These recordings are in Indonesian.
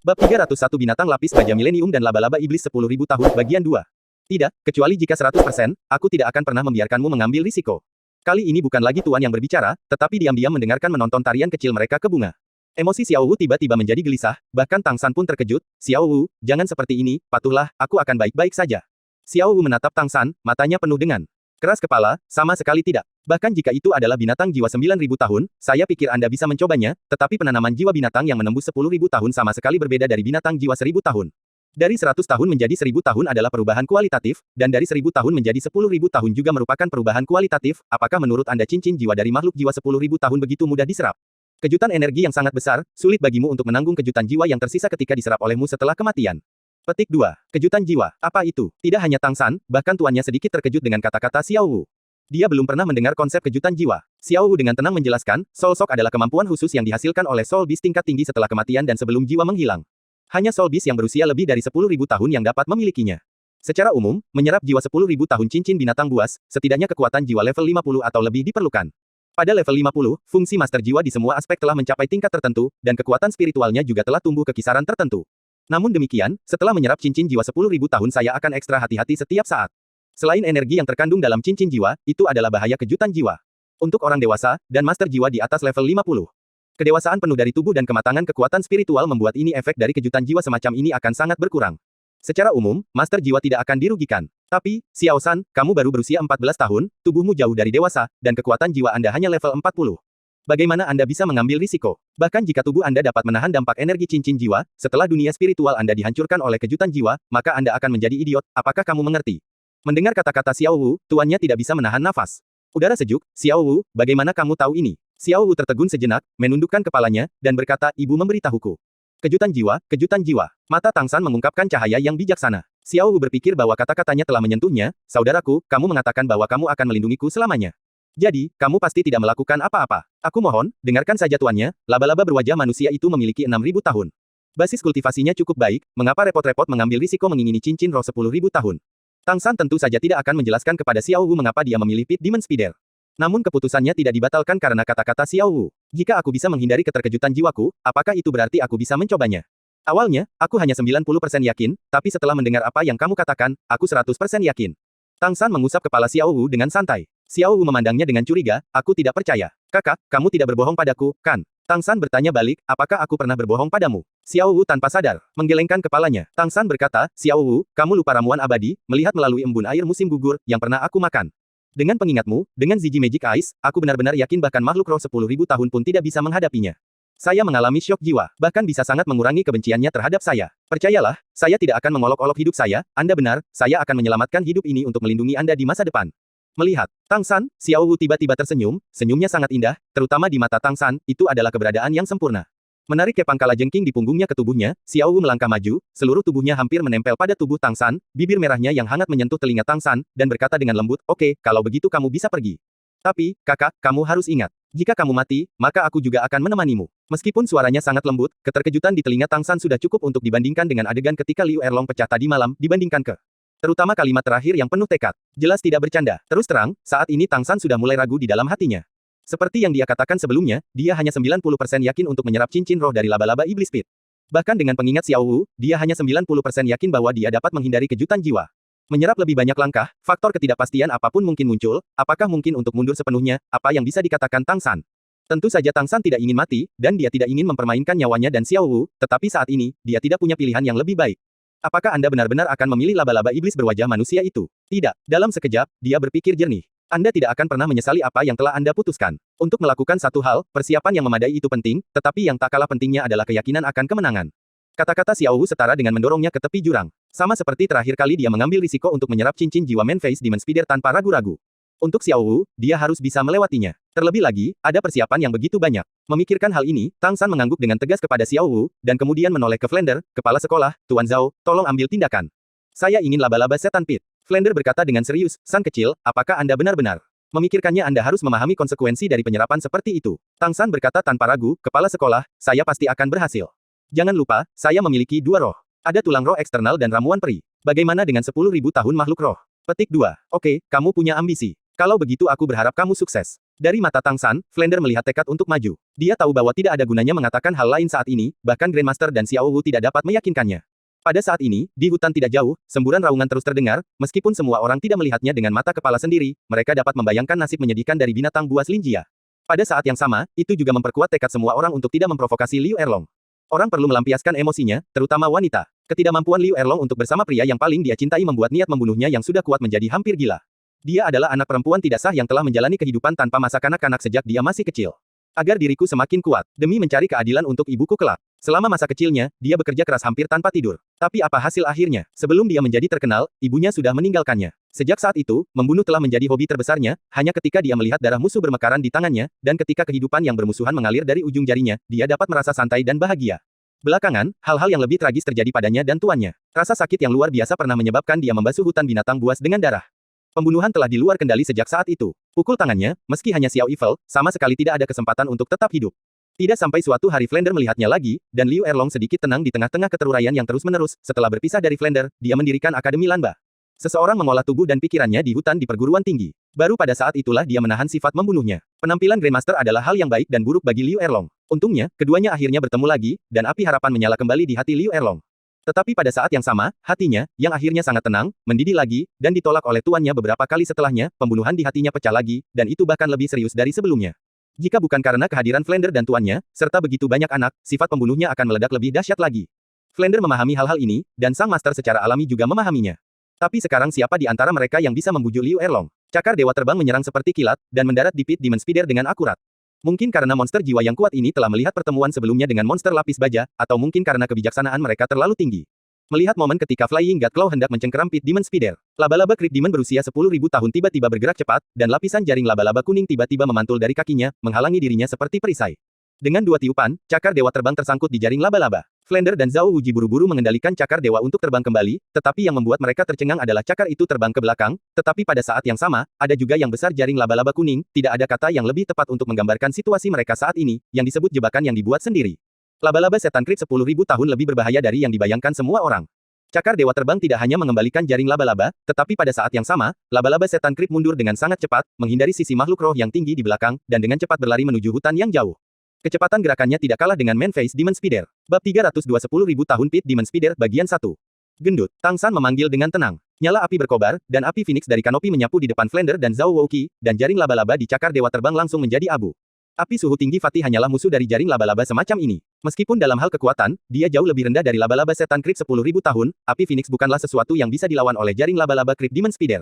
Bab 301 Binatang Lapis Baja Milenium dan Laba-Laba Iblis 10.000 Tahun Bagian 2. Tidak, kecuali jika 100%, aku tidak akan pernah membiarkanmu mengambil risiko. Kali ini bukan lagi tuan yang berbicara, tetapi diam-diam mendengarkan menonton tarian kecil mereka ke bunga. Emosi Xiao Wu tiba-tiba menjadi gelisah, bahkan Tang San pun terkejut. Xiao Wu, jangan seperti ini, patuhlah, aku akan baik-baik saja. Xiao Wu menatap Tang San, matanya penuh dengan keras kepala, sama sekali tidak. Bahkan jika itu adalah binatang jiwa 9.000 tahun, saya pikir Anda bisa mencobanya, tetapi penanaman jiwa binatang yang menembus 10.000 tahun sama sekali berbeda dari binatang jiwa 1.000 tahun. Dari 100 tahun menjadi 1.000 tahun adalah perubahan kualitatif, dan dari 1.000 tahun menjadi 10.000 tahun juga merupakan perubahan kualitatif. Apakah menurut Anda cincin jiwa dari makhluk jiwa 10.000 tahun begitu mudah diserap? Kejutan energi yang sangat besar, sulit bagimu untuk menanggung kejutan jiwa yang tersisa ketika diserap olehmu setelah kematian. Petik 2. Kejutan jiwa. Apa itu? Tidak hanya Tang San, bahkan tuannya sedikit terkejut dengan kata-kata Xiao Wu. Dia belum pernah mendengar konsep kejutan jiwa. Xiao Wu dengan tenang menjelaskan, Soul Shock adalah kemampuan khusus yang dihasilkan oleh Soul Beast tingkat tinggi setelah kematian dan sebelum jiwa menghilang. Hanya Soul Beast yang berusia lebih dari 10.000 tahun yang dapat memilikinya. Secara umum, menyerap jiwa 10.000 tahun cincin binatang buas, setidaknya kekuatan jiwa level 50 atau lebih diperlukan. Pada level 50, fungsi master jiwa di semua aspek telah mencapai tingkat tertentu, dan kekuatan spiritualnya juga telah tumbuh ke kisaran tertentu. Namun demikian, setelah menyerap cincin jiwa 10.000 tahun saya akan ekstra hati-hati setiap saat. Selain energi yang terkandung dalam cincin jiwa, itu adalah bahaya kejutan jiwa. Untuk orang dewasa, dan master jiwa di atas level 50. Kedewasaan penuh dari tubuh dan kematangan kekuatan spiritual membuat ini efek dari kejutan jiwa semacam ini akan sangat berkurang. Secara umum, master jiwa tidak akan dirugikan. Tapi, Xiao San, kamu baru berusia 14 tahun, tubuhmu jauh dari dewasa, dan kekuatan jiwa Anda hanya level 40. Bagaimana Anda bisa mengambil risiko? Bahkan jika tubuh Anda dapat menahan dampak energi cincin jiwa, setelah dunia spiritual Anda dihancurkan oleh kejutan jiwa, maka Anda akan menjadi idiot. Apakah kamu mengerti? Mendengar kata-kata Xiao Wu, tuannya tidak bisa menahan nafas. Udara sejuk, Xiao Wu, bagaimana kamu tahu ini? Xiao Wu tertegun sejenak, menundukkan kepalanya, dan berkata, ibu memberitahuku. Kejutan jiwa, kejutan jiwa. Mata Tang San mengungkapkan cahaya yang bijaksana. Xiao Wu berpikir bahwa kata-katanya telah menyentuhnya, saudaraku, kamu mengatakan bahwa kamu akan melindungiku selamanya. Jadi, kamu pasti tidak melakukan apa-apa. Aku mohon, dengarkan saja tuannya, laba-laba berwajah manusia itu memiliki 6.000 tahun. Basis kultivasinya cukup baik, mengapa repot-repot mengambil risiko mengingini cincin roh 10.000 tahun? Tang San tentu saja tidak akan menjelaskan kepada Xiao Wu mengapa dia memilih Pit Demon Spider. Namun keputusannya tidak dibatalkan karena kata-kata Xiao Wu. Jika aku bisa menghindari keterkejutan jiwaku, apakah itu berarti aku bisa mencobanya? Awalnya, aku hanya 90% yakin, tapi setelah mendengar apa yang kamu katakan, aku 100% yakin. Tang San mengusap kepala Xiao Wu dengan santai. Xiao Wu memandangnya dengan curiga, aku tidak percaya. Kakak, kamu tidak berbohong padaku, kan? Tang San bertanya balik, apakah aku pernah berbohong padamu? Xiao Wu tanpa sadar, menggelengkan kepalanya. Tang San berkata, Xiao Wu, kamu lupa ramuan abadi, melihat melalui embun air musim gugur, yang pernah aku makan. Dengan pengingatmu, dengan Ziji Magic Eyes, aku benar-benar yakin bahkan makhluk roh 10.000 tahun pun tidak bisa menghadapinya. Saya mengalami syok jiwa, bahkan bisa sangat mengurangi kebenciannya terhadap saya. Percayalah, saya tidak akan mengolok-olok hidup saya, Anda benar, saya akan menyelamatkan hidup ini untuk melindungi Anda di masa depan. Melihat Tang San, Xiao Wu tiba-tiba tersenyum, senyumnya sangat indah, terutama di mata Tang San, itu adalah keberadaan yang sempurna. Menarik kepang kalajengking di punggungnya ke tubuhnya, Xiao Wu melangkah maju, seluruh tubuhnya hampir menempel pada tubuh Tang San, bibir merahnya yang hangat menyentuh telinga Tang San, dan berkata dengan lembut, oke, kalau begitu kamu bisa pergi. Tapi, kakak, kamu harus ingat, jika kamu mati, maka aku juga akan menemanimu. Meskipun suaranya sangat lembut, keterkejutan di telinga Tang San sudah cukup untuk dibandingkan dengan adegan ketika Liu Erlong pecah tadi malam, dibandingkan ke terutama kalimat terakhir yang penuh tekad. Jelas tidak bercanda. Terus terang, saat ini Tang San sudah mulai ragu di dalam hatinya. Seperti yang dia katakan sebelumnya, dia hanya 90% yakin untuk menyerap cincin roh dari laba-laba iblis pit. Bahkan dengan pengingat Xiao Wu, dia hanya 90% yakin bahwa dia dapat menghindari kejutan jiwa. Menyerap lebih banyak langkah, faktor ketidakpastian apapun mungkin muncul, apakah mungkin untuk mundur sepenuhnya, apa yang bisa dikatakan Tang San? Tentu saja Tang San tidak ingin mati, dan dia tidak ingin mempermainkan nyawanya dan Xiao Wu, tetapi saat ini, dia tidak punya pilihan yang lebih baik. Apakah Anda benar-benar akan memilih laba-laba iblis berwajah manusia itu? Tidak. Dalam sekejap, dia berpikir jernih. Anda tidak akan pernah menyesali apa yang telah Anda putuskan. Untuk melakukan satu hal, persiapan yang memadai itu penting, tetapi yang tak kalah pentingnya adalah keyakinan akan kemenangan. Kata-kata Xiao Wu setara dengan mendorongnya ke tepi jurang. Sama seperti terakhir kali dia mengambil risiko untuk menyerap cincin jiwa Man Face Demon Spider tanpa ragu-ragu. Untuk Xiao Wu, dia harus bisa melewatinya. Terlebih lagi, ada persiapan yang begitu banyak. Memikirkan hal ini, Tang San mengangguk dengan tegas kepada Xiao Wu, dan kemudian menoleh ke Flender, kepala sekolah, Tuan Zhao, tolong ambil tindakan. Saya ingin laba-laba setan pit. Flender berkata dengan serius, San kecil, apakah Anda benar-benar memikirkannya? Anda harus memahami konsekuensi dari penyerapan seperti itu. Tang San berkata tanpa ragu, kepala sekolah, saya pasti akan berhasil. Jangan lupa, saya memiliki 2 roh. Ada tulang roh eksternal dan ramuan peri. Bagaimana dengan 10.000 tahun makhluk roh? Petik 2. Oke, kamu punya ambisi. Kalau begitu aku berharap kamu sukses. Dari mata Tang San, Flander melihat tekad untuk maju. Dia tahu bahwa tidak ada gunanya mengatakan hal lain saat ini, bahkan Grandmaster dan Xiao Wu tidak dapat meyakinkannya. Pada saat ini, di hutan tidak jauh, semburan raungan terus terdengar, meskipun semua orang tidak melihatnya dengan mata kepala sendiri, mereka dapat membayangkan nasib menyedihkan dari binatang buas Linjia. Pada saat yang sama, itu juga memperkuat tekad semua orang untuk tidak memprovokasi Liu Erlong. Orang perlu melampiaskan emosinya, terutama wanita. Ketidakmampuan Liu Erlong untuk bersama pria yang paling dia cintai membuat niat membunuhnya yang sudah kuat menjadi hampir gila. Dia adalah anak perempuan tidak sah yang telah menjalani kehidupan tanpa masa kanak-kanak sejak dia masih kecil. Agar diriku semakin kuat, demi mencari keadilan untuk ibuku kelak. Selama masa kecilnya, dia bekerja keras hampir tanpa tidur. Tapi apa hasil akhirnya? Sebelum dia menjadi terkenal, ibunya sudah meninggalkannya. Sejak saat itu, membunuh telah menjadi hobi terbesarnya, hanya ketika dia melihat darah musuh bermekaran di tangannya, dan ketika kehidupan yang bermusuhan mengalir dari ujung jarinya, dia dapat merasa santai dan bahagia. Belakangan, hal-hal yang lebih tragis terjadi padanya dan tuannya. Rasa sakit yang luar biasa pernah menyebabkan dia membasuh hutan binatang buas dengan darah. Pembunuhan telah di luar kendali sejak saat itu. Pukul tangannya, meski hanya Xiao Evil, sama sekali tidak ada kesempatan untuk tetap hidup. Tidak sampai suatu hari Flander melihatnya lagi, dan Liu Erlong sedikit tenang di tengah-tengah keteruraian yang terus-menerus. Setelah berpisah dari Flander, dia mendirikan Akademi Lanba. Seseorang mengolah tubuh dan pikirannya di hutan di perguruan tinggi. Baru pada saat itulah dia menahan sifat membunuhnya. Penampilan Grandmaster adalah hal yang baik dan buruk bagi Liu Erlong. Untungnya, keduanya akhirnya bertemu lagi, dan api harapan menyala kembali di hati Liu Erlong. Tetapi pada saat yang sama, hatinya, yang akhirnya sangat tenang, mendidih lagi, dan ditolak oleh tuannya beberapa kali setelahnya, pembunuhan di hatinya pecah lagi, dan itu bahkan lebih serius dari sebelumnya. Jika bukan karena kehadiran Flander dan tuannya, serta begitu banyak anak, sifat pembunuhnya akan meledak lebih dahsyat lagi. Flander memahami hal-hal ini, dan sang master secara alami juga memahaminya. Tapi sekarang siapa di antara mereka yang bisa membujuk Liu Erlong? Cakar Dewa Terbang menyerang seperti kilat, dan mendarat di Pit Demon Spider dengan akurat. Mungkin karena monster jiwa yang kuat ini telah melihat pertemuan sebelumnya dengan monster lapis baja, atau mungkin karena kebijaksanaan mereka terlalu tinggi. Melihat momen ketika Flying God Claw hendak mencengkeram Pit Demon Spider, laba-laba Creep Demon berusia 10.000 tahun tiba-tiba bergerak cepat, dan lapisan jaring laba-laba kuning tiba-tiba memantul dari kakinya, menghalangi dirinya seperti perisai. Dengan dua tiupan, cakar dewa terbang tersangkut di jaring laba-laba. Flander dan Zhao Wuji buru-buru mengendalikan cakar dewa untuk terbang kembali, tetapi yang membuat mereka tercengang adalah cakar itu terbang ke belakang, tetapi pada saat yang sama, ada juga yang besar jaring laba-laba kuning, tidak ada kata yang lebih tepat untuk menggambarkan situasi mereka saat ini, yang disebut jebakan yang dibuat sendiri. Laba-laba setan Creep 10.000 tahun lebih berbahaya dari yang dibayangkan semua orang. Cakar dewa terbang tidak hanya mengembalikan jaring laba-laba, tetapi pada saat yang sama, laba-laba setan Creep mundur dengan sangat cepat, menghindari sisi makhluk roh yang tinggi di belakang, dan dengan cepat berlari menuju hutan yang jauh. Kecepatan gerakannya tidak kalah dengan Man-Face Demon Spider. Bab 302 10.000 tahun Pit Demon Spider bagian 1. Gendut, Tang San memanggil dengan tenang. Nyala api berkobar, dan api Phoenix dari kanopi menyapu di depan Flander dan Zhao Wuji, dan jaring laba-laba di cakar dewa terbang langsung menjadi abu. Api suhu tinggi Fatih hanyalah musuh dari jaring laba-laba semacam ini. Meskipun dalam hal kekuatan, dia jauh lebih rendah dari laba-laba setan Creep 10.000 tahun, api Phoenix bukanlah sesuatu yang bisa dilawan oleh jaring laba-laba Creep Demon Spider.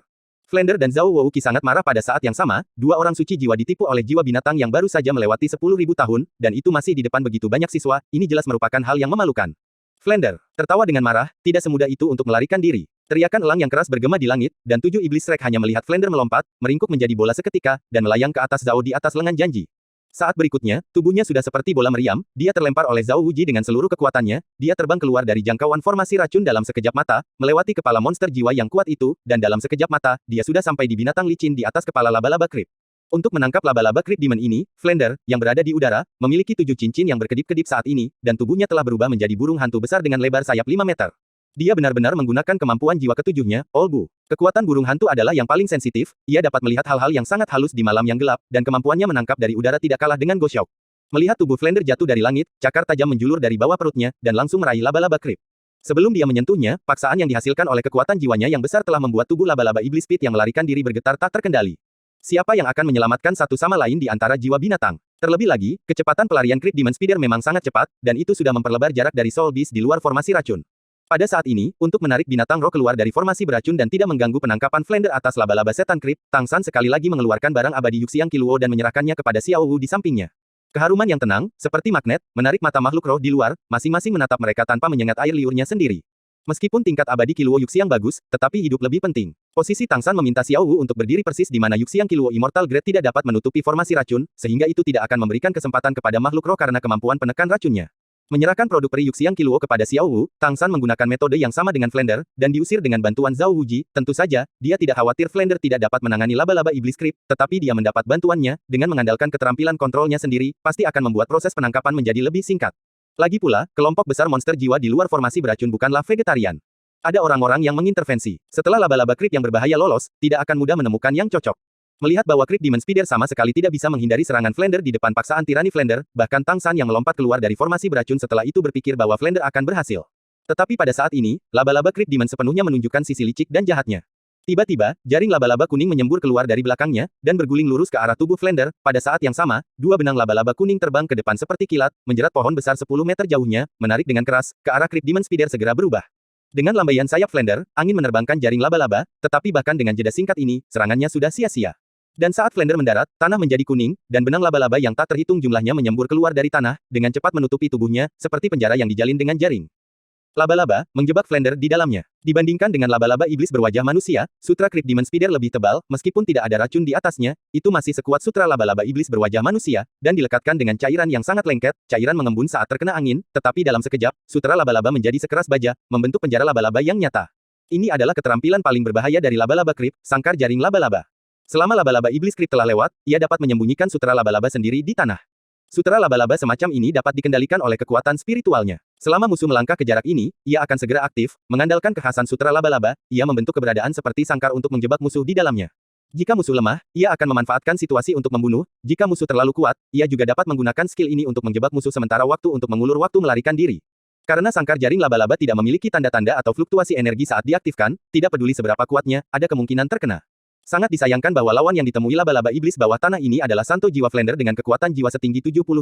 Flander dan Zhao Wuji sangat marah pada saat yang sama, dua orang suci jiwa ditipu oleh jiwa binatang yang baru saja melewati 10.000 tahun, dan itu masih di depan begitu banyak siswa, ini jelas merupakan hal yang memalukan. Flander tertawa dengan marah, tidak semudah itu untuk melarikan diri. Teriakan elang yang keras bergema di langit, dan 7 iblis Shrek hanya melihat Flander melompat, meringkuk menjadi bola seketika, dan melayang ke atas Zhao di atas lengan janji. Saat berikutnya, tubuhnya sudah seperti bola meriam, dia terlempar oleh Zhao Wuji dengan seluruh kekuatannya, dia terbang keluar dari jangkauan formasi racun dalam sekejap mata, melewati kepala monster jiwa yang kuat itu, dan dalam sekejap mata, dia sudah sampai di binatang licin di atas kepala laba-laba Creep. Untuk menangkap laba-laba Creep Demon ini, Flander, yang berada di udara, memiliki 7 cincin yang berkedip-kedip saat ini, dan tubuhnya telah berubah menjadi burung hantu besar dengan lebar sayap 5 meter. Dia benar-benar menggunakan kemampuan jiwa ketujuhnya, Olbu. Kekuatan burung hantu adalah yang paling sensitif, ia dapat melihat hal-hal yang sangat halus di malam yang gelap, dan kemampuannya menangkap dari udara tidak kalah dengan Goshawk. Melihat tubuh Flander jatuh dari langit, cakar tajam menjulur dari bawah perutnya, dan langsung meraih laba-laba Creep. Sebelum dia menyentuhnya, paksaan yang dihasilkan oleh kekuatan jiwanya yang besar telah membuat tubuh laba-laba iblis Pit yang melarikan diri bergetar tak terkendali. Siapa yang akan menyelamatkan satu sama lain di antara jiwa binatang? Terlebih lagi, kecepatan pelarian Creep Demon Spider memang sangat cepat, dan itu sudah memperlebar jarak dari Soul Beast di luar formasi racun. Pada saat ini, untuk menarik binatang roh keluar dari formasi beracun dan tidak mengganggu penangkapan Flander atas laba-laba setan Creep, Tang San sekali lagi mengeluarkan barang abadi Yuxiang Qiluo dan menyerahkannya kepada Xiao Wu di sampingnya. Keharuman yang tenang, seperti magnet, menarik mata makhluk roh di luar, masing-masing menatap mereka tanpa menyengat air liurnya sendiri. Meskipun tingkat abadi Qiluo Yuxiang bagus, tetapi hidup lebih penting. Posisi Tang San meminta Xiao Wu untuk berdiri persis di mana Yuxiang Qiluo Immortal Grade tidak dapat menutupi formasi racun, sehingga itu tidak akan memberikan kesempatan kepada makhluk roh karena kemampuan penekan racunnya. Menyerahkan produk peri Yuxiang Qiluo kepada Xiao Wu, Tang San menggunakan metode yang sama dengan Flander, dan diusir dengan bantuan Zhao Wuji. Tentu saja, dia tidak khawatir Flander tidak dapat menangani laba-laba iblis Creep, tetapi dia mendapat bantuannya, dengan mengandalkan keterampilan kontrolnya sendiri, pasti akan membuat proses penangkapan menjadi lebih singkat. Lagi pula, kelompok besar monster jiwa di luar formasi beracun bukanlah vegetarian. Ada orang-orang yang mengintervensi. Setelah laba-laba Creep yang berbahaya lolos, tidak akan mudah menemukan yang cocok. Melihat bahwa Crypt Demon Spider sama sekali tidak bisa menghindari serangan Flander di depan paksaan tirani Flander, bahkan Tang San yang melompat keluar dari formasi beracun setelah itu berpikir bahwa Flander akan berhasil. Tetapi pada saat ini, laba-laba Crypt Demon sepenuhnya menunjukkan sisi licik dan jahatnya. Tiba-tiba, jaring laba-laba kuning menyembur keluar dari belakangnya, dan berguling lurus ke arah tubuh Flander. Pada saat yang sama, dua benang laba-laba kuning terbang ke depan seperti kilat, menjerat pohon besar 10 meter jauhnya, menarik dengan keras, ke arah Crypt Demon Spider segera berubah. Dengan lambaian sayap Flander, angin menerbangkan jaring laba-laba, tetapi bahkan dengan jeda singkat ini, serangannya sudah sia-sia. Dan saat Flander mendarat, tanah menjadi kuning, dan benang laba-laba yang tak terhitung jumlahnya menyembur keluar dari tanah, dengan cepat menutupi tubuhnya, seperti penjara yang dijalin dengan jaring. Laba-laba menjebak Flander di dalamnya. Dibandingkan dengan laba-laba iblis berwajah manusia, sutra Crypt Demon Spider lebih tebal, meskipun tidak ada racun di atasnya, itu masih sekuat sutra laba-laba iblis berwajah manusia, dan dilekatkan dengan cairan yang sangat lengket, cairan mengembun saat terkena angin, tetapi dalam sekejap, sutra laba-laba menjadi sekeras baja, membentuk penjara laba-laba yang nyata. Ini adalah keterampilan paling berbahaya dari laba-laba Crypt, sangkar jaring laba-laba. Selama laba-laba iblis Crypt telah lewat, ia dapat menyembunyikan sutra laba-laba sendiri di tanah. Sutra laba-laba semacam ini dapat dikendalikan oleh kekuatan spiritualnya. Selama musuh melangkah ke jarak ini, ia akan segera aktif, mengandalkan kekhasan sutra laba-laba, ia membentuk keberadaan seperti sangkar untuk menjebak musuh di dalamnya. Jika musuh lemah, ia akan memanfaatkan situasi untuk membunuh, jika musuh terlalu kuat, ia juga dapat menggunakan skill ini untuk menjebak musuh sementara waktu untuk mengulur waktu melarikan diri. Karena sangkar jaring laba-laba tidak memiliki tanda-tanda atau fluktuasi energi saat diaktifkan, tidak peduli seberapa kuatnya, ada kemungkinan terkena. Sangat disayangkan bahwa lawan yang ditemui laba-laba iblis bawah tanah ini adalah Santo Jiwa Flander dengan kekuatan jiwa setinggi 78.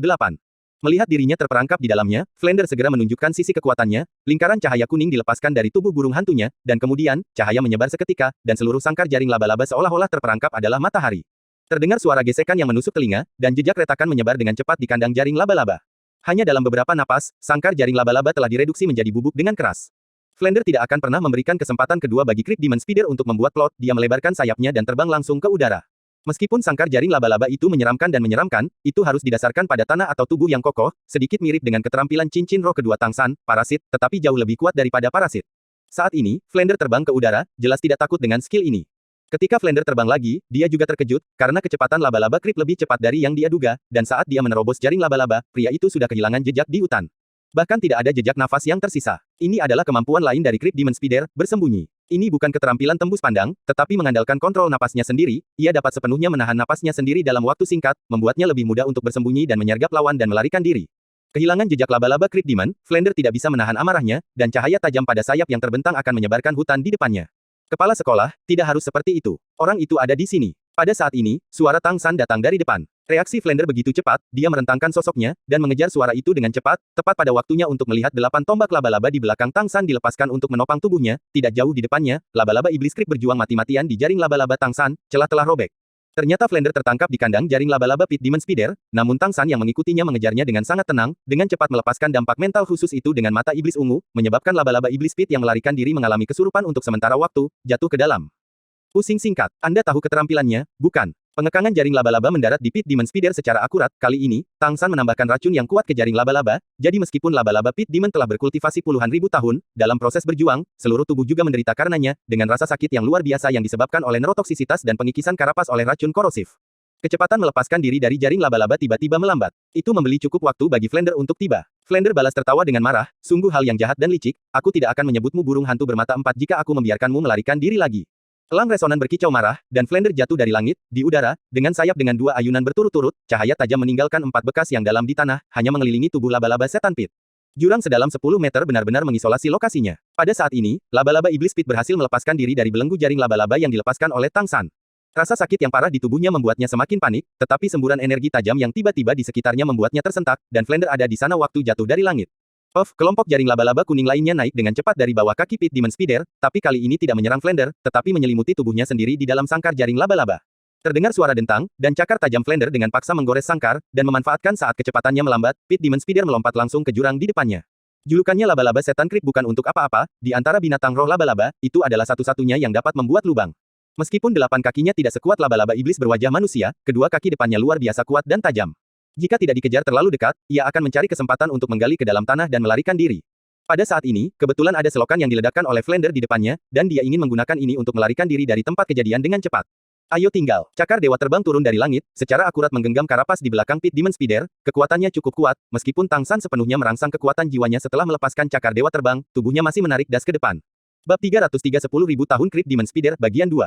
Melihat dirinya terperangkap di dalamnya, Flander segera menunjukkan sisi kekuatannya, lingkaran cahaya kuning dilepaskan dari tubuh burung hantunya, dan kemudian, cahaya menyebar seketika, dan seluruh sangkar jaring laba-laba seolah-olah terperangkap adalah matahari. Terdengar suara gesekan yang menusuk telinga, dan jejak retakan menyebar dengan cepat di kandang jaring laba-laba. Hanya dalam beberapa napas, sangkar jaring laba-laba telah direduksi menjadi bubuk dengan keras. Flander tidak akan pernah memberikan kesempatan kedua bagi Crypt Demon Spider untuk membuat plot, dia melebarkan sayapnya dan terbang langsung ke udara. Meskipun sangkar jaring laba-laba itu menyeramkan dan menyeramkan, itu harus didasarkan pada tanah atau tubuh yang kokoh, sedikit mirip dengan keterampilan cincin roh kedua Tang San, parasit, tetapi jauh lebih kuat daripada parasit. Saat ini, Flander terbang ke udara, jelas tidak takut dengan skill ini. Ketika Flander terbang lagi, dia juga terkejut, karena kecepatan laba-laba Crypt lebih cepat dari yang dia duga, dan saat dia menerobos jaring laba-laba, pria itu sudah kehilangan jejak di hutan. Bahkan tidak ada jejak nafas yang tersisa. Ini adalah kemampuan lain dari Crypt Demon Spider, bersembunyi. Ini bukan keterampilan tembus pandang, tetapi mengandalkan kontrol napasnya sendiri, ia dapat sepenuhnya menahan napasnya sendiri dalam waktu singkat, membuatnya lebih mudah untuk bersembunyi dan menyergap lawan dan melarikan diri. Kehilangan jejak laba-laba Crypt Demon, Flander tidak bisa menahan amarahnya, dan cahaya tajam pada sayap yang terbentang akan menyebarkan hutan di depannya. Kepala sekolah, tidak harus seperti itu. Orang itu ada di sini. Pada saat ini, suara Tang San datang dari depan. Reaksi Flander begitu cepat, dia merentangkan sosoknya, dan mengejar suara itu dengan cepat, tepat pada waktunya untuk melihat 8 tombak laba-laba di belakang Tang San dilepaskan untuk menopang tubuhnya, tidak jauh di depannya, laba-laba iblis Crypt berjuang mati-matian di jaring laba-laba Tang San, celah telah robek. Ternyata Flander tertangkap di kandang jaring laba-laba Pit Demon Spider, namun Tang San yang mengikutinya mengejarnya dengan sangat tenang, dengan cepat melepaskan dampak mental khusus itu dengan mata iblis ungu, menyebabkan laba-laba iblis Pit yang melarikan diri mengalami kesurupan untuk sementara waktu, jatuh ke dalam. Pusing singkat, Anda tahu keterampilannya, bukan? Pengekangan jaring laba-laba mendarat di Pit Demon Spider secara akurat, kali ini, Tang San menambahkan racun yang kuat ke jaring laba-laba, jadi meskipun laba-laba Pit Demon telah berkultivasi puluhan ribu tahun, dalam proses berjuang, seluruh tubuh juga menderita karenanya, dengan rasa sakit yang luar biasa yang disebabkan oleh neurotoksisitas dan pengikisan karapas oleh racun korosif. Kecepatan melepaskan diri dari jaring laba-laba tiba-tiba melambat. Itu membeli cukup waktu bagi Flander untuk tiba. Flander balas tertawa dengan marah, sungguh hal yang jahat dan licik, aku tidak akan menyebutmu burung hantu bermata empat jika aku membiarkanmu melarikan diri lagi. Elang resonan berkicau marah, dan Flander jatuh dari langit, di udara, dengan sayap dengan 2 ayunan berturut-turut, cahaya tajam meninggalkan 4 bekas yang dalam di tanah, hanya mengelilingi tubuh laba-laba setan pit. Jurang sedalam 10 meter benar-benar mengisolasi lokasinya. Pada saat ini, laba-laba iblis pit berhasil melepaskan diri dari belenggu jaring laba-laba yang dilepaskan oleh Tang San. Rasa sakit yang parah di tubuhnya membuatnya semakin panik, tetapi semburan energi tajam yang tiba-tiba di sekitarnya membuatnya tersentak, dan Flander ada di sana waktu jatuh dari langit. Kelompok jaring laba-laba kuning lainnya naik dengan cepat dari bawah kaki Pit Demon Spider, tapi kali ini tidak menyerang Flander, tetapi menyelimuti tubuhnya sendiri di dalam sangkar jaring laba-laba. Terdengar suara dentang, dan cakar tajam Flander dengan paksa menggores sangkar, dan memanfaatkan saat kecepatannya melambat, Pit Demon Spider melompat langsung ke jurang di depannya. Julukannya laba-laba setan Crypt bukan untuk apa-apa, di antara binatang roh laba-laba, itu adalah satu-satunya yang dapat membuat lubang. Meskipun 8 kakinya tidak sekuat laba-laba iblis berwajah manusia, kedua kaki depannya luar biasa kuat dan tajam. Jika tidak dikejar terlalu dekat, ia akan mencari kesempatan untuk menggali ke dalam tanah dan melarikan diri. Pada saat ini, kebetulan ada selokan yang diledakkan oleh Flander di depannya, dan dia ingin menggunakan ini untuk melarikan diri dari tempat kejadian dengan cepat. Ayo tinggal, cakar dewa terbang turun dari langit, secara akurat menggenggam karapas di belakang Pit Demon Spider, kekuatannya cukup kuat, meskipun Tang San sepenuhnya merangsang kekuatan jiwanya setelah melepaskan cakar dewa terbang, tubuhnya masih menarik das ke depan. Bab 303 10.000 tahun Crypt Demon Spider, bagian 2.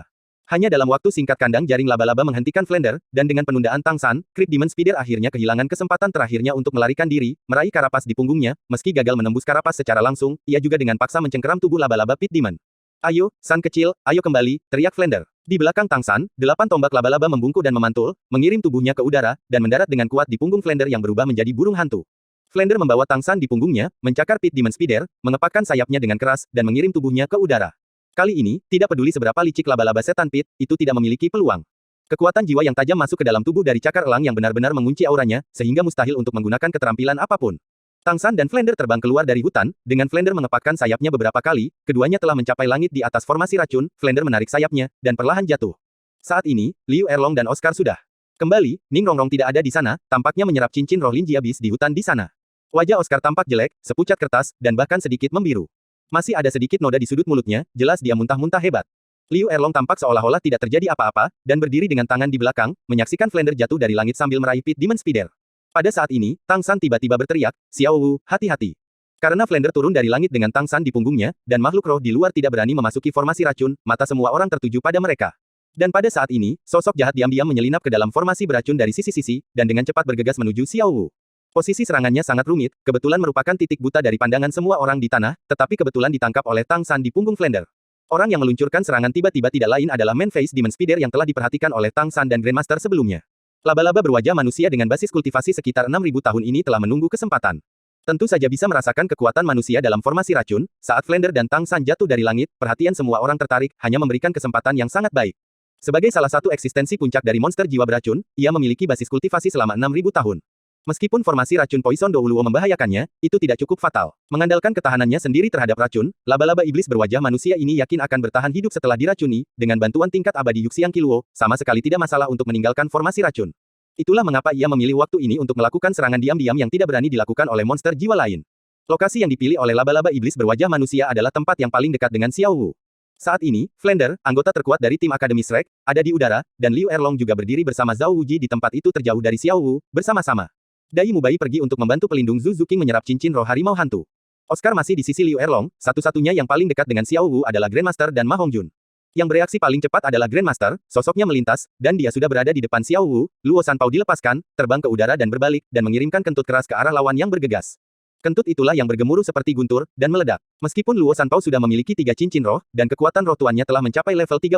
Hanya dalam waktu singkat kandang jaring laba-laba menghentikan Flander, dan dengan penundaan Tang San, Crypt Demon Spider akhirnya kehilangan kesempatan terakhirnya untuk melarikan diri, meraih karapas di punggungnya, meski gagal menembus karapas secara langsung, ia juga dengan paksa mencengkeram tubuh laba-laba Pit Demon. Ayo, San kecil, ayo kembali, teriak Flander. Di belakang Tang San, 8 tombak laba-laba membungkuk dan memantul, mengirim tubuhnya ke udara, dan mendarat dengan kuat di punggung Flander yang berubah menjadi burung hantu. Flander membawa Tang San di punggungnya, mencakar Pit Demon Spider, mengepakkan sayapnya dengan keras, dan mengirim tubuhnya ke udara. Kali ini, tidak peduli seberapa licik laba-laba setan pit, itu tidak memiliki peluang. Kekuatan jiwa yang tajam masuk ke dalam tubuh dari cakar elang yang benar-benar mengunci auranya, sehingga mustahil untuk menggunakan keterampilan apapun. Tang San dan Flander terbang keluar dari hutan, dengan Flander mengepakkan sayapnya beberapa kali, keduanya telah mencapai langit di atas formasi racun, Flander menarik sayapnya, dan perlahan jatuh. Saat ini, Liu Erlong dan Oscar sudah kembali, Ning Rongrong tidak ada di sana, tampaknya menyerap cincin roh Lin Jiabis di hutan di sana. Wajah Oscar tampak jelek, sepucat kertas, dan bahkan sedikit membiru. Masih ada sedikit noda di sudut mulutnya, jelas dia muntah-muntah hebat. Liu Erlong tampak seolah-olah tidak terjadi apa-apa, dan berdiri dengan tangan di belakang, menyaksikan Flander jatuh dari langit sambil meraih Pit Demon Spider. Pada saat ini, Tang San tiba-tiba berteriak, "Xiao Wu, hati-hati." Karena Flander turun dari langit dengan Tang San di punggungnya, dan makhluk roh di luar tidak berani memasuki formasi racun, mata semua orang tertuju pada mereka. Dan pada saat ini, sosok jahat diam-diam menyelinap ke dalam formasi beracun dari sisi-sisi, dan dengan cepat bergegas menuju Xiao Wu. Posisi serangannya sangat rumit, kebetulan merupakan titik buta dari pandangan semua orang di tanah, tetapi kebetulan ditangkap oleh Tang San di punggung Flander. Orang yang meluncurkan serangan tiba-tiba tidak lain adalah Man Face Demon Spider yang telah diperhatikan oleh Tang San dan Grandmaster sebelumnya. Laba-laba berwajah manusia dengan basis kultivasi sekitar 6.000 tahun ini telah menunggu kesempatan. Tentu saja bisa merasakan kekuatan manusia dalam formasi racun, saat Flander dan Tang San jatuh dari langit, perhatian semua orang tertarik, hanya memberikan kesempatan yang sangat baik. Sebagai salah satu eksistensi puncak dari monster jiwa beracun, ia memiliki basis kultivasi selama 6.000 tahun. Meskipun formasi racun Poison Douluo membahayakannya, itu tidak cukup fatal. Mengandalkan ketahanannya sendiri terhadap racun, laba-laba iblis berwajah manusia ini yakin akan bertahan hidup setelah diracuni, dengan bantuan tingkat abadi Yuxiang Qiluo, sama sekali tidak masalah untuk meninggalkan formasi racun. Itulah mengapa ia memilih waktu ini untuk melakukan serangan diam-diam yang tidak berani dilakukan oleh monster jiwa lain. Lokasi yang dipilih oleh laba-laba iblis berwajah manusia adalah tempat yang paling dekat dengan Xiao Wu. Saat ini, Flander, anggota terkuat dari tim Akademi Shrek, ada di udara, dan Liu Erlong juga berdiri bersama Zhao Wuji di tempat itu terjauh dari Xiao Wu, bersama-sama. Dai Mubai pergi untuk membantu pelindung Zhu Zuqing menyerap cincin roh harimau hantu. Oscar masih di sisi Liu Erlong, satu-satunya yang paling dekat dengan Xiao Wu adalah Grandmaster dan Ma Hongjun. Yang bereaksi paling cepat adalah Grandmaster, sosoknya melintas, dan dia sudah berada di depan Xiao Wu. Luo Sanpao dilepaskan, terbang ke udara dan berbalik, dan mengirimkan kentut keras ke arah lawan yang bergegas. Kentut itulah yang bergemuruh seperti guntur, dan meledak. Meskipun Luo Sanpao sudah memiliki 3 cincin roh, dan kekuatan roh tuannya telah mencapai level 35,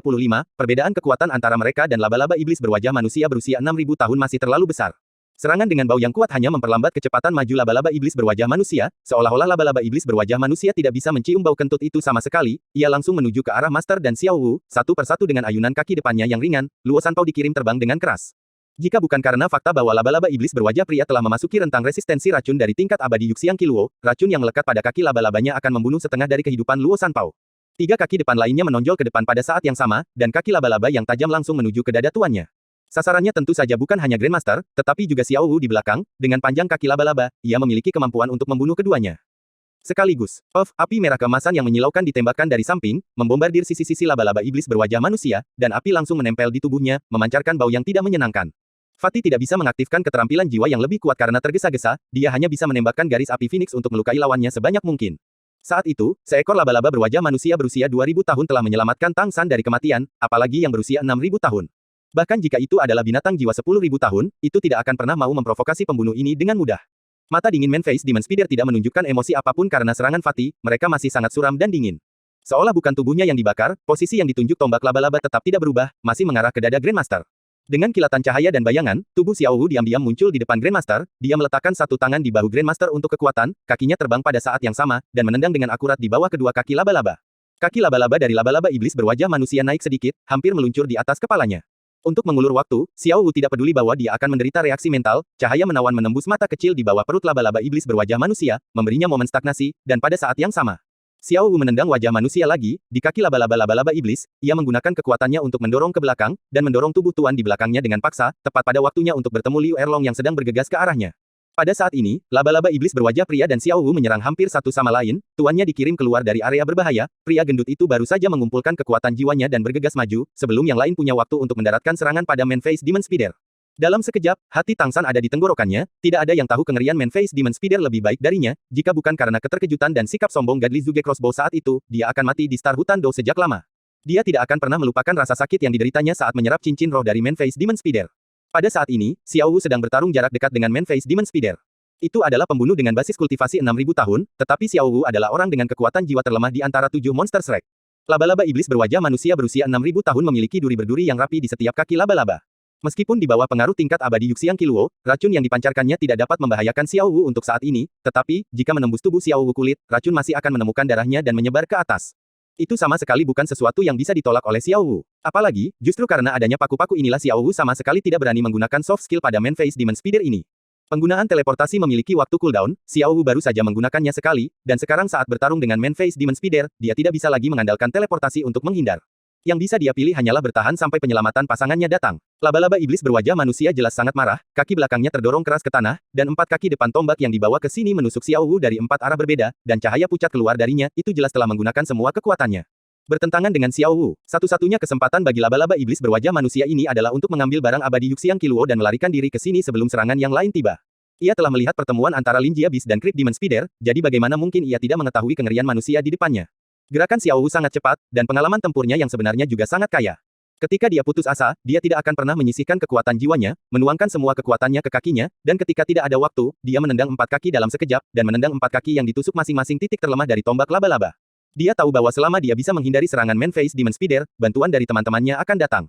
perbedaan kekuatan antara mereka dan laba-laba iblis berwajah manusia berusia 6.000 tahun masih terlalu besar. Serangan dengan bau yang kuat hanya memperlambat kecepatan maju laba-laba iblis berwajah manusia, seolah-olah laba-laba iblis berwajah manusia tidak bisa mencium bau kentut itu sama sekali, ia langsung menuju ke arah Master dan Xiao Wu, satu persatu dengan ayunan kaki depannya yang ringan, Luo Sanpao dikirim terbang dengan keras. Jika bukan karena fakta bahwa laba-laba iblis berwajah pria telah memasuki rentang resistensi racun dari tingkat abadi Yuxiang Qiluo, racun yang melekat pada kaki laba-labanya akan membunuh setengah dari kehidupan Luo Sanpao. 3 kaki depan lainnya menonjol ke depan pada saat yang sama, dan kaki laba-laba yang tajam langsung menuju ke dada tuannya. Sasarannya tentu saja bukan hanya Grandmaster, tetapi juga Xiao Wu di belakang, dengan panjang kaki laba-laba, ia memiliki kemampuan untuk membunuh keduanya. Sekaligus, api merah keemasan yang menyilaukan ditembakkan dari samping, membombardir sisi-sisi laba-laba iblis berwajah manusia, dan api langsung menempel di tubuhnya, memancarkan bau yang tidak menyenangkan. Fatih tidak bisa mengaktifkan keterampilan jiwa yang lebih kuat karena tergesa-gesa, dia hanya bisa menembakkan garis api Phoenix untuk melukai lawannya sebanyak mungkin. Saat itu, seekor laba-laba berwajah manusia berusia 2000 tahun telah menyelamatkan Tang San dari kematian, apalagi yang berusia 6000 tahun. Bahkan jika itu adalah binatang jiwa 10.000 tahun, itu tidak akan pernah mau memprovokasi pembunuh ini dengan mudah. Mata dingin Man Face Demon Spider tidak menunjukkan emosi apapun karena serangan Fatih, mereka masih sangat suram dan dingin. Seolah bukan tubuhnya yang dibakar, posisi yang ditunjuk tombak laba-laba tetap tidak berubah, masih mengarah ke dada Grandmaster. Dengan kilatan cahaya dan bayangan, tubuh Xiao Wu diam-diam muncul di depan Grandmaster, dia meletakkan satu tangan di bahu Grandmaster untuk kekuatan, kakinya terbang pada saat yang sama, dan menendang dengan akurat di bawah kedua kaki laba-laba. Kaki laba-laba dari laba-laba iblis berwajah manusia naik sedikit, hampir meluncur di atas kepalanya. Untuk mengulur waktu, Xiao Wu tidak peduli bahwa dia akan menderita reaksi mental, cahaya menawan menembus mata kecil di bawah perut laba-laba iblis berwajah manusia, memberinya momen stagnasi, dan pada saat yang sama, Xiao Wu menendang wajah manusia lagi, di kaki laba-laba iblis, ia menggunakan kekuatannya untuk mendorong ke belakang, dan mendorong tubuh tuan di belakangnya dengan paksa, tepat pada waktunya untuk bertemu Liu Erlong yang sedang bergegas ke arahnya. Pada saat ini, laba-laba iblis berwajah pria dan Xiao Wu menyerang hampir satu sama lain, tuannya dikirim keluar dari area berbahaya, pria gendut itu baru saja mengumpulkan kekuatan jiwanya dan bergegas maju, sebelum yang lain punya waktu untuk mendaratkan serangan pada Man Face Demon Spider. Dalam sekejap, hati Tang San ada di tenggorokannya, tidak ada yang tahu kengerian Man Face Demon Spider lebih baik darinya, jika bukan karena keterkejutan dan sikap sombong Godly Zuge Crossbow saat itu, dia akan mati di Star Hutan Do sejak lama. Dia tidak akan pernah melupakan rasa sakit yang dideritanya saat menyerap cincin roh dari Man-Face Demon Spider. Pada saat ini, Xiao Wu sedang bertarung jarak dekat dengan Man-Face Demon Spider. Itu adalah pembunuh dengan basis kultivasi 6.000 tahun, tetapi Xiao Wu adalah orang dengan kekuatan jiwa terlemah di antara 7 monster Shrek. Laba-laba iblis berwajah manusia berusia 6.000 tahun memiliki duri berduri yang rapi di setiap kaki laba-laba. Meskipun di bawah pengaruh tingkat abadi Yuxiang Qiluo, racun yang dipancarkannya tidak dapat membahayakan Xiao Wu untuk saat ini, tetapi, jika menembus tubuh Xiao Wu kulit, racun masih akan menemukan darahnya dan menyebar ke atas. Itu sama sekali bukan sesuatu yang bisa ditolak oleh Xiao Wu. Apalagi, justru karena adanya paku-paku inilah Xiao Wu sama sekali tidak berani menggunakan soft skill pada Man-Face Demon Spider ini. Penggunaan teleportasi memiliki waktu cooldown, Xiao Wu baru saja menggunakannya sekali, dan sekarang saat bertarung dengan Man-Face Demon Spider, dia tidak bisa lagi mengandalkan teleportasi untuk menghindar. Yang bisa dia pilih hanyalah bertahan sampai penyelamatan pasangannya datang. Laba-laba iblis berwajah manusia jelas sangat marah, kaki belakangnya terdorong keras ke tanah, dan 4 kaki depan tombak yang dibawa ke sini menusuk Xiao Wu dari 4 arah berbeda, dan cahaya pucat keluar darinya, itu jelas telah menggunakan semua kekuatannya. Bertentangan dengan Xiao Wu, satu-satunya kesempatan bagi laba-laba iblis berwajah manusia ini adalah untuk mengambil barang abadi Yuxiang Qiluo dan melarikan diri ke sini sebelum serangan yang lain tiba. Ia telah melihat pertemuan antara Lin Jia Beast dan Creep Demon Spider, jadi bagaimana mungkin ia tidak mengetahui kengerian manusia di depannya. Gerakan Xiao Wu sangat cepat, dan pengalaman tempurnya yang sebenarnya juga sangat kaya. Ketika dia putus asa, dia tidak akan pernah menyisihkan kekuatan jiwanya, menuangkan semua kekuatannya ke kakinya, dan ketika tidak ada waktu, dia menendang 4 kaki dalam sekejap, dan menendang 4 kaki yang ditusuk masing-masing titik terlemah dari tombak laba-laba. Dia tahu bahwa selama dia bisa menghindari serangan Man-Face Demon Spider, bantuan dari teman-temannya akan datang.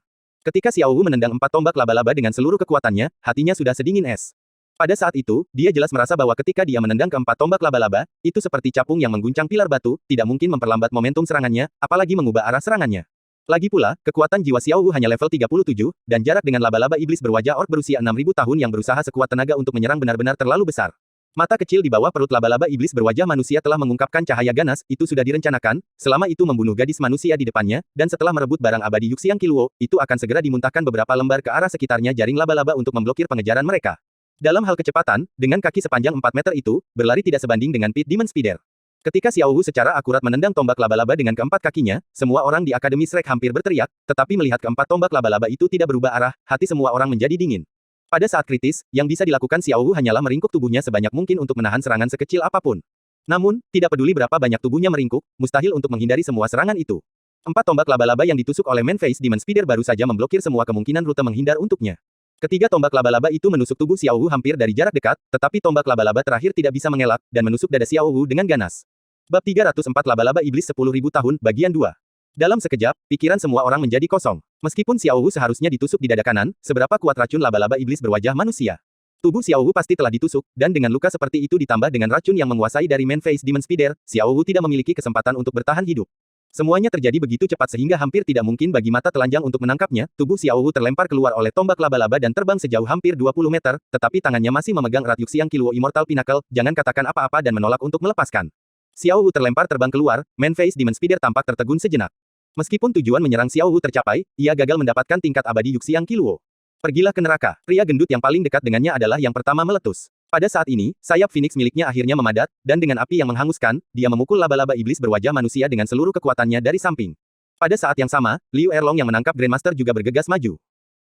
Ketika Xiao Wu menendang 4 tombak laba-laba dengan seluruh kekuatannya, hatinya sudah sedingin es. Pada saat itu, dia jelas merasa bahwa ketika dia menendang ke-4 tombak laba-laba, itu seperti capung yang mengguncang pilar batu, tidak mungkin memperlambat momentum serangannya, apalagi mengubah arah serangannya. Lagi pula, kekuatan jiwa Xiao Wu hanya level 37, dan jarak dengan laba-laba iblis berwajah orc berusia 6.000 tahun yang berusaha sekuat tenaga untuk menyerang benar-benar terlalu besar. Mata kecil di bawah perut laba-laba iblis berwajah manusia telah mengungkapkan cahaya ganas, itu sudah direncanakan, selama itu membunuh gadis manusia di depannya, dan setelah merebut barang abadi Yuxiang Qiluo, itu akan segera dimuntahkan beberapa lembar ke arah sekitarnya jaring laba-laba untuk memblokir pengejaran mereka. Dalam hal kecepatan, dengan kaki sepanjang 4 meter itu, berlari tidak sebanding dengan Pit Demon Spider. Ketika Xiao Wu secara akurat menendang tombak laba-laba dengan keempat kakinya, semua orang di Akademi Shrek hampir berteriak, tetapi melihat keempat tombak laba-laba itu tidak berubah arah, hati semua orang menjadi dingin. Pada saat kritis, yang bisa dilakukan Xiao Wu hanyalah meringkuk tubuhnya sebanyak mungkin untuk menahan serangan sekecil apapun. Namun, tidak peduli berapa banyak tubuhnya meringkuk, mustahil untuk menghindari semua serangan itu. 4 tombak laba-laba yang ditusuk oleh Man-Face Demon Spider baru saja memblokir semua kemungkinan rute menghindar untuknya. Ketiga tombak laba-laba itu menusuk tubuh Xiao Wu hampir dari jarak dekat, tetapi tombak laba-laba terakhir tidak bisa mengelak, dan menusuk dada Xiao Wu dengan ganas. Bab 304 Laba-laba Iblis 10.000 tahun, bagian 2. Dalam sekejap, pikiran semua orang menjadi kosong. Meskipun Xiao Wu seharusnya ditusuk di dada kanan, seberapa kuat racun laba-laba iblis berwajah manusia? Tubuh Xiao Wu pasti telah ditusuk, dan dengan luka seperti itu ditambah dengan racun yang menguasai dari Man-Face Demon Spider, Xiao Wu tidak memiliki kesempatan untuk bertahan hidup. Semuanya terjadi begitu cepat sehingga hampir tidak mungkin bagi mata telanjang untuk menangkapnya, tubuh Xiao Wu terlempar keluar oleh tombak laba-laba dan terbang sejauh hampir 20 meter, tetapi tangannya masih memegang erat Yuxiang Qiluo Immortal Pinnacle, jangan katakan apa-apa dan menolak untuk melepaskan. Xiao Wu terlempar terbang keluar, Man-Face Demon Spider tampak tertegun sejenak. Meskipun tujuan menyerang Xiao Wu tercapai, ia gagal mendapatkan tingkat abadi Yuxiang Qiluo. Pergilah ke neraka. Pria gendut yang paling dekat dengannya adalah yang pertama meletus. Pada saat ini, sayap Phoenix miliknya akhirnya memadat, dan dengan api yang menghanguskan, dia memukul laba-laba iblis berwajah manusia dengan seluruh kekuatannya dari samping. Pada saat yang sama, Liu Erlong yang menangkap Grandmaster juga bergegas maju.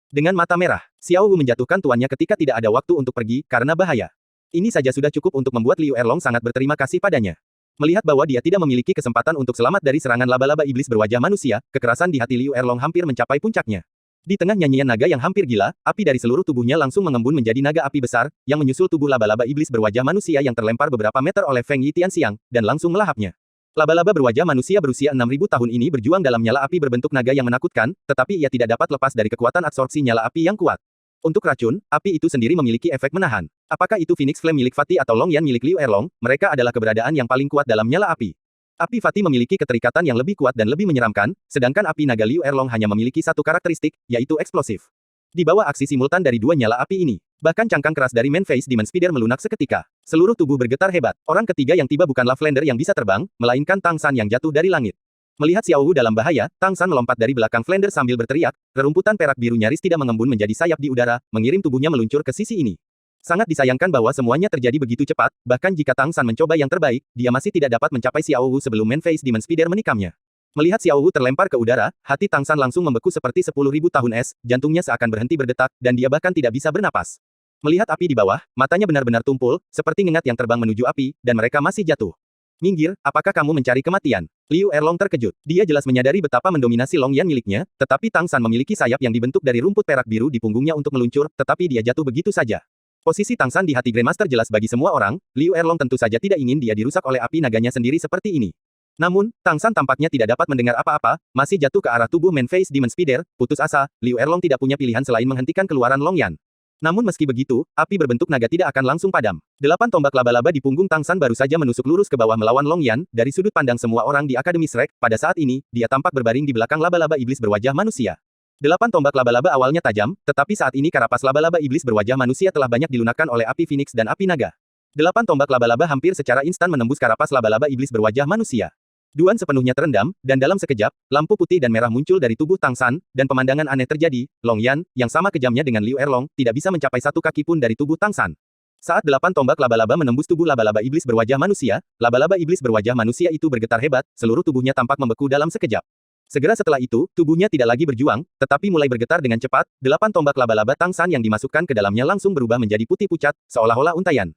Dengan mata merah, Xiao Wu menjatuhkan tuannya ketika tidak ada waktu untuk pergi, karena bahaya. Ini saja sudah cukup untuk membuat Liu Erlong sangat berterima kasih padanya. Melihat bahwa dia tidak memiliki kesempatan untuk selamat dari serangan laba-laba iblis berwajah manusia, kekerasan di hati Liu Erlong hampir mencapai puncaknya. Di tengah nyanyian naga yang hampir gila, api dari seluruh tubuhnya langsung mengembun menjadi naga api besar, yang menyusul tubuh laba-laba iblis berwajah manusia yang terlempar beberapa meter oleh Feng Yi Tianxiang, dan langsung melahapnya. Laba-laba berwajah manusia berusia 6.000 tahun ini berjuang dalam nyala api berbentuk naga yang menakutkan, tetapi ia tidak dapat lepas dari kekuatan absorpsi nyala api yang kuat. Untuk racun, api itu sendiri memiliki efek menahan. Apakah itu Phoenix Flame milik Fatih atau Long Yan milik Liu Erlong, mereka adalah keberadaan yang paling kuat dalam nyala api. Api Fatih memiliki keterikatan yang lebih kuat dan lebih menyeramkan, sedangkan api naga Liu Erlong hanya memiliki satu karakteristik, yaitu eksplosif. Di bawah aksi simultan dari dua nyala api ini, bahkan cangkang keras dari Man-Face Demon Spider melunak seketika. Seluruh tubuh bergetar hebat. Orang ketiga yang tiba bukanlah Flander yang bisa terbang, melainkan Tang San yang jatuh dari langit. Melihat Xiao Wu dalam bahaya, Tang San melompat dari belakang Flander sambil berteriak, rerumputan perak biru nyaris tidak mengembun menjadi sayap di udara, mengirim tubuhnya meluncur ke sisi ini. Sangat disayangkan bahwa semuanya terjadi begitu cepat, bahkan jika Tang San mencoba yang terbaik, dia masih tidak dapat mencapai Xiao Wu sebelum Man-Face Demon Spider menikamnya. Melihat Xiao Wu terlempar ke udara, hati Tang San langsung membeku seperti 10.000 tahun es, jantungnya seakan berhenti berdetak, dan dia bahkan tidak bisa bernapas. Melihat api di bawah, matanya benar-benar tumpul, seperti ngengat yang terbang menuju api, dan mereka masih jatuh. Minggir, apakah kamu mencari kematian? Liu Erlong terkejut. Dia jelas menyadari betapa mendominasi Long Yan miliknya, tetapi Tang San memiliki sayap yang dibentuk dari rumput perak biru di punggungnya untuk meluncur, tetapi dia jatuh begitu saja. Posisi Tang San di hati Grandmaster jelas bagi semua orang, Liu Erlong tentu saja tidak ingin dia dirusak oleh api naganya sendiri seperti ini. Namun, Tang San tampaknya tidak dapat mendengar apa-apa, masih jatuh ke arah tubuh Man-Face Demon Spider, putus asa, Liu Erlong tidak punya pilihan selain menghentikan keluaran Long Yan. Namun meski begitu, api berbentuk naga tidak akan langsung padam. 8 tombak laba-laba di punggung Tang San baru saja menusuk lurus ke bawah melawan Long Yan, dari sudut pandang semua orang di Akademi Shrek, pada saat ini, dia tampak berbaring di belakang laba-laba iblis berwajah manusia. 8 tombak laba-laba awalnya tajam, tetapi saat ini karapas laba-laba iblis berwajah manusia telah banyak dilunakkan oleh api Phoenix dan api naga. 8 tombak laba-laba hampir secara instan menembus karapas laba-laba iblis berwajah manusia. Duan sepenuhnya terendam, dan dalam sekejap, lampu putih dan merah muncul dari tubuh Tang San, dan pemandangan aneh terjadi. Long Yan, yang sama kejamnya dengan Liu Erlong, tidak bisa mencapai 1 kaki pun dari tubuh Tang San. Saat 8 tombak laba-laba menembus tubuh laba-laba iblis berwajah manusia, laba-laba iblis berwajah manusia itu bergetar hebat, seluruh tubuhnya tampak membeku dalam sekejap. Segera setelah itu, tubuhnya tidak lagi berjuang, tetapi mulai bergetar dengan cepat. 8 tombak laba-laba Tang San yang dimasukkan ke dalamnya langsung berubah menjadi putih pucat, seolah-olah untaian.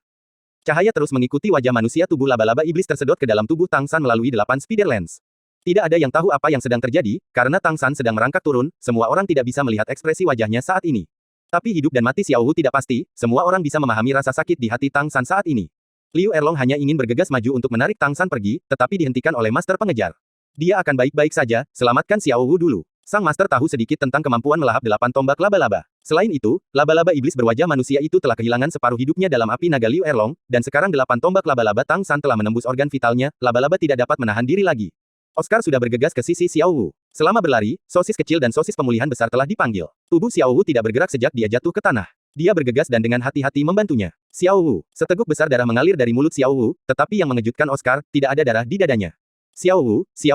Cahaya terus mengikuti wajah manusia, tubuh laba-laba iblis tersedot ke dalam tubuh Tang San melalui 8 spider lens. Tidak ada yang tahu apa yang sedang terjadi, karena Tang San sedang merangkak turun, semua orang tidak bisa melihat ekspresi wajahnya saat ini. Tapi hidup dan mati Xiao Wu tidak pasti, semua orang bisa memahami rasa sakit di hati Tang San saat ini. Liu Erlong hanya ingin bergegas maju untuk menarik Tang San pergi, tetapi dihentikan oleh master pengejar. Dia akan baik-baik saja, selamatkan Xiao Wu dulu. Sang master tahu sedikit tentang kemampuan melahap 8 tombak laba-laba. Selain itu, laba-laba iblis berwajah manusia itu telah kehilangan separuh hidupnya dalam api naga Liu Erlong, dan sekarang 8 tombak laba-laba Tang San telah menembus organ vitalnya, laba-laba tidak dapat menahan diri lagi. Oscar sudah bergegas ke sisi Xiao Wu. Selama berlari, sosis kecil dan sosis pemulihan besar telah dipanggil. Tubuh Xiao Wu tidak bergerak sejak dia jatuh ke tanah. Dia bergegas dan dengan hati-hati membantunya. Xiao Wu, seteguk besar darah mengalir dari mulut Xiao Wu, tetapi yang mengejutkan Oscar, tidak ada darah di dadanya. Xiao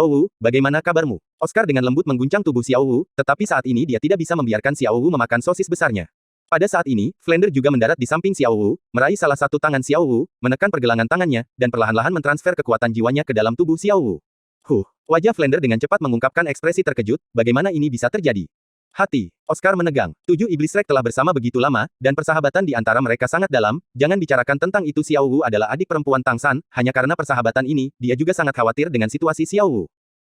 Wu, bagaimana kabarmu? Oscar dengan lembut mengguncang tubuh Xiao Wu, tetapi saat ini dia tidak bisa membiarkan Xiao Wu memakan sosis besarnya. Pada saat ini, Flander juga mendarat di samping Xiao Wu, meraih salah satu tangan Xiao Wu, menekan pergelangan tangannya, dan perlahan-lahan mentransfer kekuatan jiwanya ke dalam tubuh Xiao Wu. Wajah Flander dengan cepat mengungkapkan ekspresi terkejut, bagaimana ini bisa terjadi? Hati, Oscar menegang. 7 iblis Shrek telah bersama begitu lama, dan persahabatan di antara mereka sangat dalam, jangan bicarakan tentang itu. Xiao Wu adalah adik perempuan Tang San, hanya karena persahabatan ini, dia juga sangat khawatir dengan situasi Xiao Wu.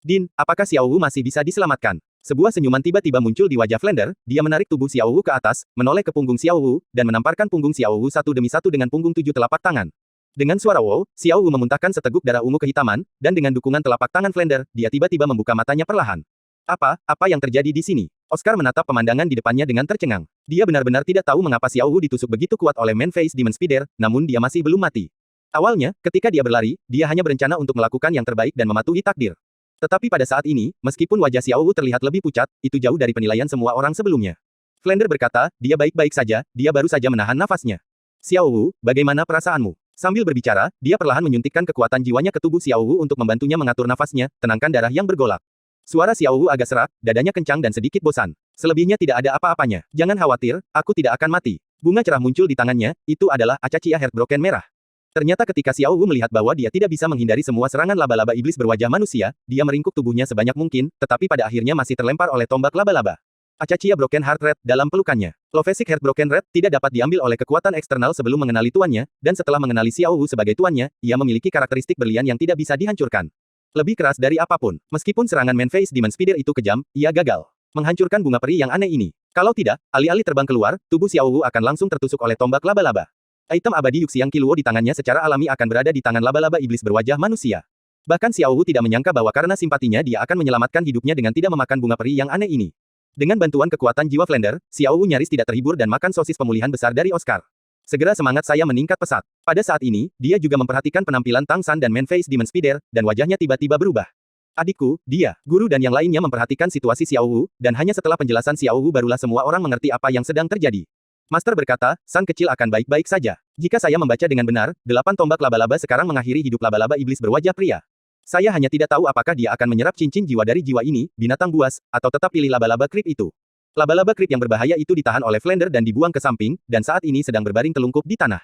Din, apakah Xiao Wu masih bisa diselamatkan? Sebuah senyuman tiba-tiba muncul di wajah Flander, dia menarik tubuh Xiao Wu ke atas, menoleh ke punggung Xiao Wu, dan menamparkan punggung Xiao Wu satu demi satu dengan punggung 7 telapak tangan. Dengan suara wow, Xiao Wu memuntahkan seteguk darah ungu kehitaman, dan dengan dukungan telapak tangan Flander, dia tiba-tiba membuka matanya perlahan. Apa yang terjadi di sini? Oscar menatap pemandangan di depannya dengan tercengang. Dia benar-benar tidak tahu mengapa Xiao Wu ditusuk begitu kuat oleh Man-Face Demon Spider, namun dia masih belum mati. Awalnya, ketika dia berlari, dia hanya berencana untuk melakukan yang terbaik dan mematuhi takdir. Tetapi pada saat ini, meskipun wajah Xiao Wu terlihat lebih pucat, itu jauh dari penilaian semua orang sebelumnya. Flander berkata, dia baik-baik saja, dia baru saja menahan nafasnya. Xiao Wu, bagaimana perasaanmu? Sambil berbicara, dia perlahan menyuntikkan kekuatan jiwanya ke tubuh Xiao Wu untuk membantunya mengatur nafasnya, tenangkan darah yang bergolak. Suara Xiao Wu agak serak, dadanya kencang dan sedikit bosan. Selebihnya tidak ada apa-apanya. Jangan khawatir, aku tidak akan mati. Bunga cerah muncul di tangannya, itu adalah Acachia Heartbroken merah. Ternyata ketika Xiao Wu melihat bahwa dia tidak bisa menghindari semua serangan laba-laba iblis berwajah manusia, dia meringkuk tubuhnya sebanyak mungkin, tetapi pada akhirnya masih terlempar oleh tombak laba-laba. Acachia Broken Heart Red dalam pelukannya. Lovesick Heartbroken Red tidak dapat diambil oleh kekuatan eksternal sebelum mengenali tuannya, dan setelah mengenali Xiao Wu sebagai tuannya, ia memiliki karakteristik berlian yang tidak bisa dihancurkan. Lebih keras dari apapun, meskipun serangan Man-Face Demon Spider itu kejam, ia gagal menghancurkan bunga peri yang aneh ini. Kalau tidak, alih-alih terbang keluar, tubuh Xiao Wu akan langsung tertusuk oleh tombak laba-laba. Item abadi Yuxiang Kiluo di tangannya secara alami akan berada di tangan laba-laba iblis berwajah manusia. Bahkan Xiao Wu tidak menyangka bahwa karena simpatinya dia akan menyelamatkan hidupnya dengan tidak memakan bunga peri yang aneh ini. Dengan bantuan kekuatan jiwa Flander, Xiao Wu nyaris tidak terhibur dan makan sosis pemulihan besar dari Oscar. Segera semangat saya meningkat pesat. Pada saat ini, dia juga memperhatikan penampilan Tang San dan Man-Face Demon Spider, dan wajahnya tiba-tiba berubah. Adikku, dia, guru dan yang lainnya memperhatikan situasi Xiao Wu, dan hanya setelah penjelasan Xiao Wu barulah semua orang mengerti apa yang sedang terjadi. Master berkata, sang kecil akan baik-baik saja. Jika saya membaca dengan benar, 8 tombak laba-laba sekarang mengakhiri hidup laba-laba iblis berwajah pria. Saya hanya tidak tahu apakah dia akan menyerap cincin jiwa dari jiwa ini, binatang buas, atau tetap pilih laba-laba krip itu. Laba-laba krip yang berbahaya itu ditahan oleh Flander dan dibuang ke samping, dan saat ini sedang berbaring telungkup di tanah.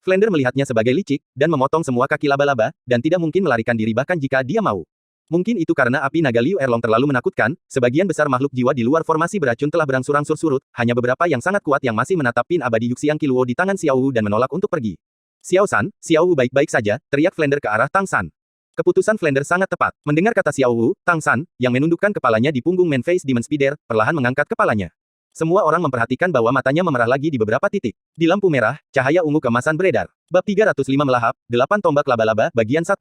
Flander melihatnya sebagai licik, dan memotong semua kaki laba-laba, dan tidak mungkin melarikan diri bahkan jika dia mau. Mungkin itu karena api naga Liu Erlong terlalu menakutkan, sebagian besar makhluk jiwa di luar formasi beracun telah berangsur-angsur surut, hanya beberapa yang sangat kuat yang masih menatap pin abadi Yuxiang Kiluo di tangan Xiao Wu dan menolak untuk pergi. Xiao San, Xiao Wu baik-baik saja, teriak Flander ke arah Tang San. Keputusan Flender sangat tepat. Mendengar kata Xiao Wu, Tang San, yang menundukkan kepalanya di punggung Man Face Demon Speeder, perlahan mengangkat kepalanya. Semua orang memperhatikan bahwa matanya memerah lagi di beberapa titik. Di lampu merah, cahaya ungu keemasan beredar. Bab 305 melahap, 8 tombak laba-laba, bagian 1.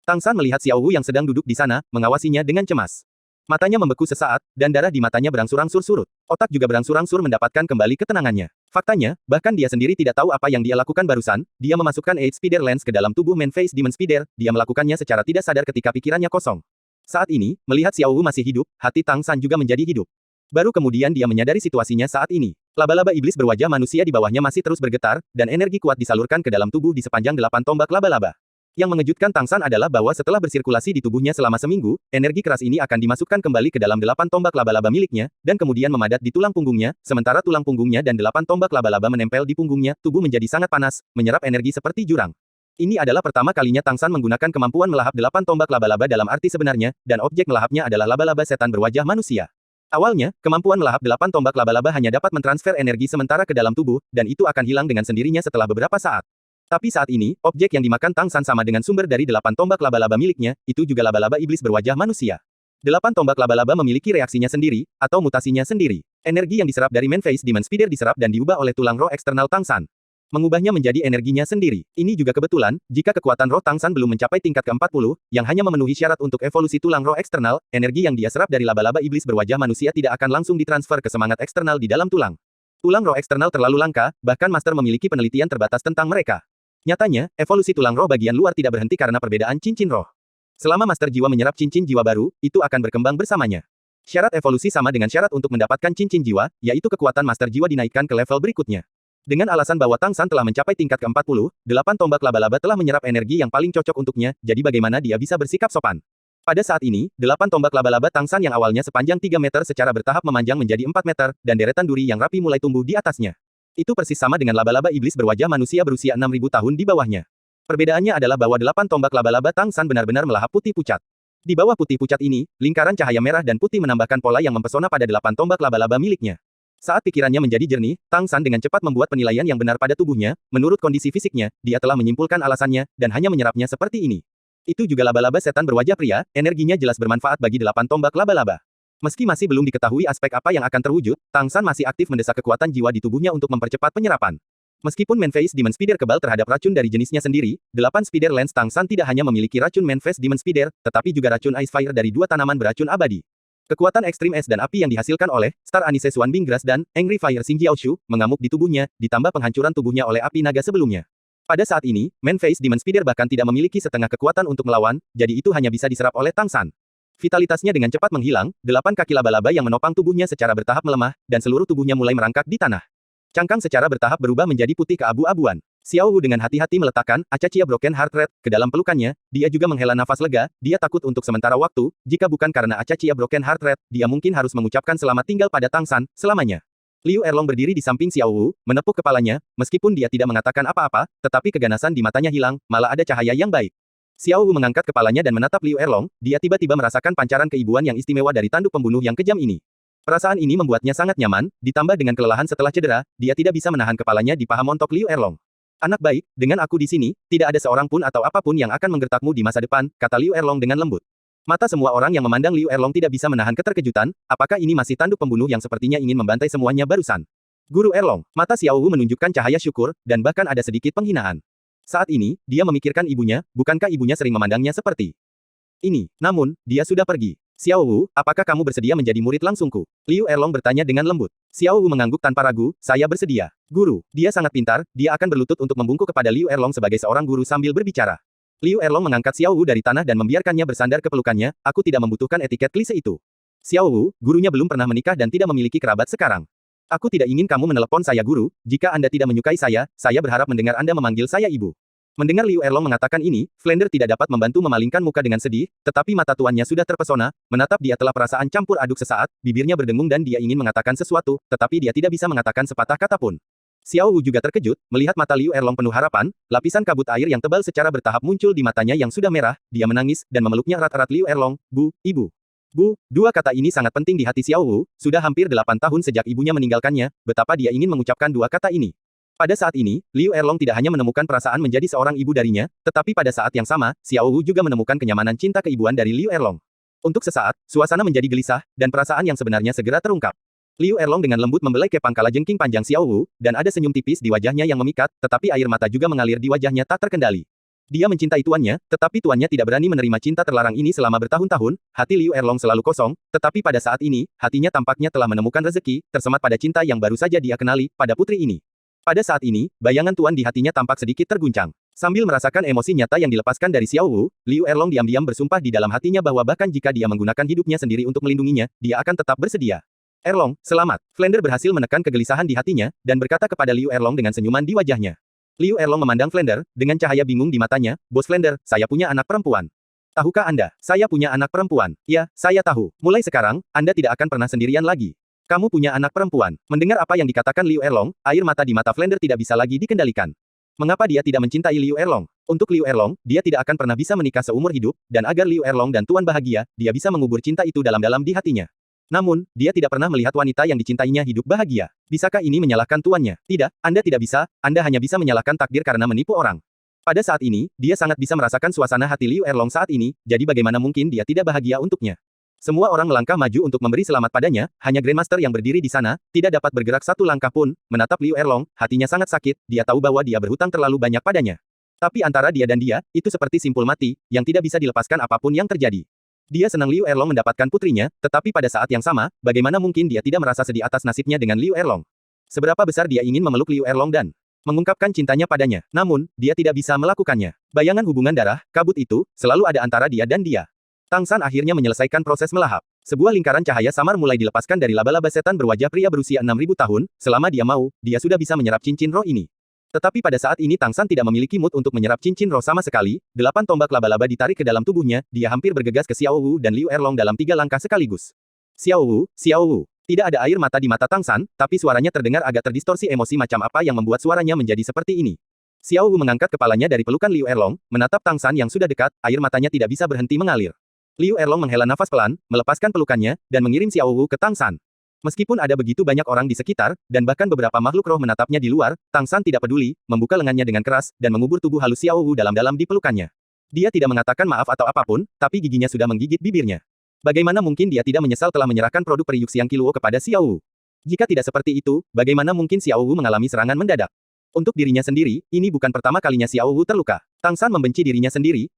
Tang San melihat Xiao Wu yang sedang duduk di sana, mengawasinya dengan cemas. Matanya membeku sesaat, dan darah di matanya berangsur-angsur surut. Otak juga berangsur-angsur mendapatkan kembali ketenangannya. Faktanya, bahkan dia sendiri tidak tahu apa yang dia lakukan barusan, dia memasukkan Eight Speeder Lens ke dalam tubuh Man Face Demon Speeder, dia melakukannya secara tidak sadar ketika pikirannya kosong. Saat ini, melihat Xiao Wu masih hidup, hati Tang San juga menjadi hidup. Baru kemudian dia menyadari situasinya saat ini. Laba-laba iblis berwajah manusia di bawahnya masih terus bergetar, dan energi kuat disalurkan ke dalam tubuh di sepanjang 8 tombak laba-laba. Yang mengejutkan Tang San adalah bahwa setelah bersirkulasi di tubuhnya selama seminggu, energi keras ini akan dimasukkan kembali ke dalam 8 tombak laba-laba miliknya, dan kemudian memadat di tulang punggungnya, sementara tulang punggungnya dan 8 tombak laba-laba menempel di punggungnya, tubuh menjadi sangat panas, menyerap energi seperti jurang. Ini adalah pertama kalinya Tang San menggunakan kemampuan melahap 8 tombak laba-laba dalam arti sebenarnya, dan objek melahapnya adalah laba-laba setan berwajah manusia. Awalnya, kemampuan melahap 8 tombak laba-laba hanya dapat mentransfer energi sementara ke dalam tubuh, dan itu akan hilang dengan sendirinya setelah beberapa saat. Tapi saat ini, objek yang dimakan Tang San sama dengan sumber dari 8 tombak laba-laba miliknya, itu juga laba-laba iblis berwajah manusia. 8 tombak laba-laba memiliki reaksinya sendiri, atau mutasinya sendiri. Energi yang diserap dari Man Face Demon Speeder diserap dan diubah oleh tulang roh eksternal Tang San. Mengubahnya menjadi energinya sendiri. Ini juga kebetulan, jika kekuatan roh Tang San belum mencapai tingkat ke-40, yang hanya memenuhi syarat untuk evolusi tulang roh eksternal, energi yang dia serap dari laba-laba iblis berwajah manusia tidak akan langsung ditransfer ke semangat eksternal di dalam tulang. Tulang roh eksternal terlalu langka, bahkan Master memiliki penelitian terbatas tentang mereka. Nyatanya, evolusi tulang roh bagian luar tidak berhenti karena perbedaan cincin roh. Selama Master Jiwa menyerap cincin jiwa baru, itu akan berkembang bersamanya. Syarat evolusi sama dengan syarat untuk mendapatkan cincin jiwa, yaitu kekuatan Master Jiwa dinaikkan ke level berikutnya. Dengan alasan bahwa Tang San telah mencapai tingkat ke-40, 8 tombak laba-laba telah menyerap energi yang paling cocok untuknya, jadi bagaimana dia bisa bersikap sopan. Pada saat ini, 8 tombak laba-laba Tang San yang awalnya sepanjang 3 meter secara bertahap memanjang menjadi 4 meter, dan deretan duri yang rapi mulai tumbuh di atasnya. Itu persis sama dengan laba-laba iblis berwajah manusia berusia 6.000 tahun di bawahnya. Perbedaannya adalah bahwa 8 tombak laba-laba Tang San benar-benar melahap putih pucat. Di bawah putih pucat ini, lingkaran cahaya merah dan putih menambahkan pola yang mempesona pada 8 tombak laba-laba miliknya. Saat pikirannya menjadi jernih, Tang San dengan cepat membuat penilaian yang benar pada tubuhnya, menurut kondisi fisiknya, dia telah menyimpulkan alasannya, dan hanya menyerapnya seperti ini. Itu juga laba-laba setan berwajah pria, energinya jelas bermanfaat bagi 8 tombak laba-laba. Meski masih belum diketahui aspek apa yang akan terwujud, Tang San masih aktif mendesak kekuatan jiwa di tubuhnya untuk mempercepat penyerapan. Meskipun Man Face Demon Speeder kebal terhadap racun dari jenisnya sendiri, 8 Speeder Lens Tang San tidak hanya memiliki racun Man Face Demon Speeder, tetapi juga racun Ice Fire dari 2 tanaman beracun abadi. Kekuatan ekstrim es dan api yang dihasilkan oleh Star Anise Swanbing Grass dan Angry Fire Xingjiaoshu mengamuk di tubuhnya, ditambah penghancuran tubuhnya oleh api naga sebelumnya. Pada saat ini, Man Face Demon Speeder bahkan tidak memiliki setengah kekuatan untuk melawan, jadi itu hanya bisa diserap oleh Tang San. Vitalitasnya dengan cepat menghilang, 8 kaki laba-laba yang menopang tubuhnya secara bertahap melemah, dan seluruh tubuhnya mulai merangkak di tanah. Cangkang secara bertahap berubah menjadi putih keabu-abuan. Xiao Wu dengan hati-hati meletakkan Acachia Broken Heart Red ke dalam pelukannya, dia juga menghela nafas lega, dia takut untuk sementara waktu, jika bukan karena Acachia Broken Heart Red, dia mungkin harus mengucapkan selamat tinggal pada Tang San, selamanya. Liu Erlong berdiri di samping Xiao Wu, menepuk kepalanya, meskipun dia tidak mengatakan apa-apa, tetapi keganasan di matanya hilang, malah ada cahaya yang baik. Xiao Wu mengangkat kepalanya dan menatap Liu Erlong, dia tiba-tiba merasakan pancaran keibuan yang istimewa dari tanduk pembunuh yang kejam ini. Perasaan ini membuatnya sangat nyaman, ditambah dengan kelelahan setelah cedera, dia tidak bisa menahan kepalanya di paha montok Liu Erlong. Anak baik, dengan aku di sini, tidak ada seorang pun atau apapun yang akan menggertakmu di masa depan, kata Liu Erlong dengan lembut. Mata semua orang yang memandang Liu Erlong tidak bisa menahan keterkejutan, apakah ini masih tanduk pembunuh yang sepertinya ingin membantai semuanya barusan. Guru Erlong, mata Xiao Wu menunjukkan cahaya syukur, dan bahkan ada sedikit penghinaan. Saat ini, dia memikirkan ibunya, bukankah ibunya sering memandangnya seperti ini? Namun, dia sudah pergi. Xiao Wu, apakah kamu bersedia menjadi murid langsungku? Liu Erlong bertanya dengan lembut. Xiao Wu mengangguk tanpa ragu, saya bersedia. Guru, dia sangat pintar, dia akan berlutut untuk membungkuk kepada Liu Erlong sebagai seorang guru sambil berbicara. Liu Erlong mengangkat Xiao Wu dari tanah dan membiarkannya bersandar ke pelukannya, aku tidak membutuhkan etiket klise itu. Xiao Wu, gurunya belum pernah menikah dan tidak memiliki kerabat sekarang. Aku tidak ingin kamu menelepon saya guru, jika Anda tidak menyukai saya berharap mendengar Anda memanggil saya ibu. Mendengar Liu Erlong mengatakan ini, Flender tidak dapat membantu memalingkan muka dengan sedih, tetapi mata tuannya sudah terpesona, menatap dia telah perasaan campur aduk sesaat, bibirnya berdengung dan dia ingin mengatakan sesuatu, tetapi dia tidak bisa mengatakan sepatah kata pun. Xiao Wu juga terkejut, melihat mata Liu Erlong penuh harapan, lapisan kabut air yang tebal secara bertahap muncul di matanya yang sudah merah, dia menangis, dan memeluknya erat-erat Liu Erlong, Bu, Ibu. Bu, dua kata ini sangat penting di hati Xiao Wu, sudah hampir 8 tahun sejak ibunya meninggalkannya, betapa dia ingin mengucapkan dua kata ini. Pada saat ini, Liu Erlong tidak hanya menemukan perasaan menjadi seorang ibu darinya, tetapi pada saat yang sama, Xiao Wu juga menemukan kenyamanan cinta keibuan dari Liu Erlong. Untuk sesaat, suasana menjadi gelisah, dan perasaan yang sebenarnya segera terungkap. Liu Erlong dengan lembut membelai kepang kalajengking panjang Xiao Wu, dan ada senyum tipis di wajahnya yang memikat, tetapi air mata juga mengalir di wajahnya tak terkendali. Dia mencintai tuannya, tetapi tuannya tidak berani menerima cinta terlarang ini selama bertahun-tahun. Hati Liu Erlong selalu kosong, tetapi pada saat ini, hatinya tampaknya telah menemukan rezeki, tersemat pada cinta yang baru saja dia kenali, pada putri ini. Pada saat ini, bayangan tuan di hatinya tampak sedikit terguncang. Sambil merasakan emosi nyata yang dilepaskan dari Xiao Wu, Liu Erlong diam-diam bersumpah di dalam hatinya bahwa bahkan jika dia menggunakan hidupnya sendiri untuk melindunginya, dia akan tetap bersedia. Erlong, selamat. Flender berhasil menekan kegelisahan di hatinya, dan berkata kepada Liu Erlong dengan senyuman di wajahnya. Liu Erlong memandang Flender, dengan cahaya bingung di matanya, Bos Flender, saya punya anak perempuan. Tahukah Anda, saya punya anak perempuan? Ya, saya tahu. Mulai sekarang, Anda tidak akan pernah sendirian lagi. Kamu punya anak perempuan. Mendengar apa yang dikatakan Liu Erlong, air mata di mata Flender tidak bisa lagi dikendalikan. Mengapa dia tidak mencintai Liu Erlong? Untuk Liu Erlong, dia tidak akan pernah bisa menikah seumur hidup, dan agar Liu Erlong dan Tuan bahagia, dia bisa mengubur cinta itu dalam-dalam di hatinya. Namun, dia tidak pernah melihat wanita yang dicintainya hidup bahagia. Bisakah ini menyalahkan tuannya? Tidak, Anda tidak bisa, Anda hanya bisa menyalahkan takdir karena menipu orang. Pada saat ini, dia sangat bisa merasakan suasana hati Liu Erlong saat ini, jadi bagaimana mungkin dia tidak bahagia untuknya. Semua orang melangkah maju untuk memberi selamat padanya, hanya Grandmaster yang berdiri di sana, tidak dapat bergerak satu langkah pun, menatap Liu Erlong, hatinya sangat sakit, dia tahu bahwa dia berhutang terlalu banyak padanya. Tapi antara dia dan dia, itu seperti simpul mati, yang tidak bisa dilepaskan apapun yang terjadi. Dia senang Liu Erlong mendapatkan putrinya, tetapi pada saat yang sama, bagaimana mungkin dia tidak merasa sedih atas nasibnya dengan Liu Erlong? Seberapa besar dia ingin memeluk Liu Erlong dan mengungkapkan cintanya padanya, namun, dia tidak bisa melakukannya. Bayangan hubungan darah, kabut itu, selalu ada antara dia dan dia. Tang San akhirnya menyelesaikan proses melahap. Sebuah lingkaran cahaya samar mulai dilepaskan dari laba-laba setan berwajah pria berusia 6.000 tahun, selama dia mau, dia sudah bisa menyerap cincin roh ini. Tetapi pada saat ini Tang San tidak memiliki mood untuk menyerap cincin roh sama sekali, 8 tombak laba-laba ditarik ke dalam tubuhnya, dia hampir bergegas ke Xiao Wu dan Liu Erlong dalam 3 langkah sekaligus. Xiao Wu. Tidak ada air mata di mata Tang San, tapi suaranya terdengar agak terdistorsi emosi macam apa yang membuat suaranya menjadi seperti ini. Xiao Wu mengangkat kepalanya dari pelukan Liu Erlong, menatap Tang San yang sudah dekat, air matanya tidak bisa berhenti mengalir. Liu Erlong menghela nafas pelan, melepaskan pelukannya, dan mengirim Xiao Wu ke Tang San. Meskipun ada begitu banyak orang di sekitar, dan bahkan beberapa makhluk roh menatapnya di luar, Tang San tidak peduli, membuka lengannya dengan keras, dan mengubur tubuh halus Xiao Wu dalam-dalam di pelukannya. Dia tidak mengatakan maaf atau apapun, tapi giginya sudah menggigit bibirnya. Bagaimana mungkin dia tidak menyesal telah menyerahkan produk periuk Siang Kiluo kepada Xiao Wu? Jika tidak seperti itu, bagaimana mungkin Xiao Wu mengalami serangan mendadak? Untuk dirinya sendiri, ini bukan pertama kalinya Xiao Wu terluka. Tang San membenci dirinya sendiri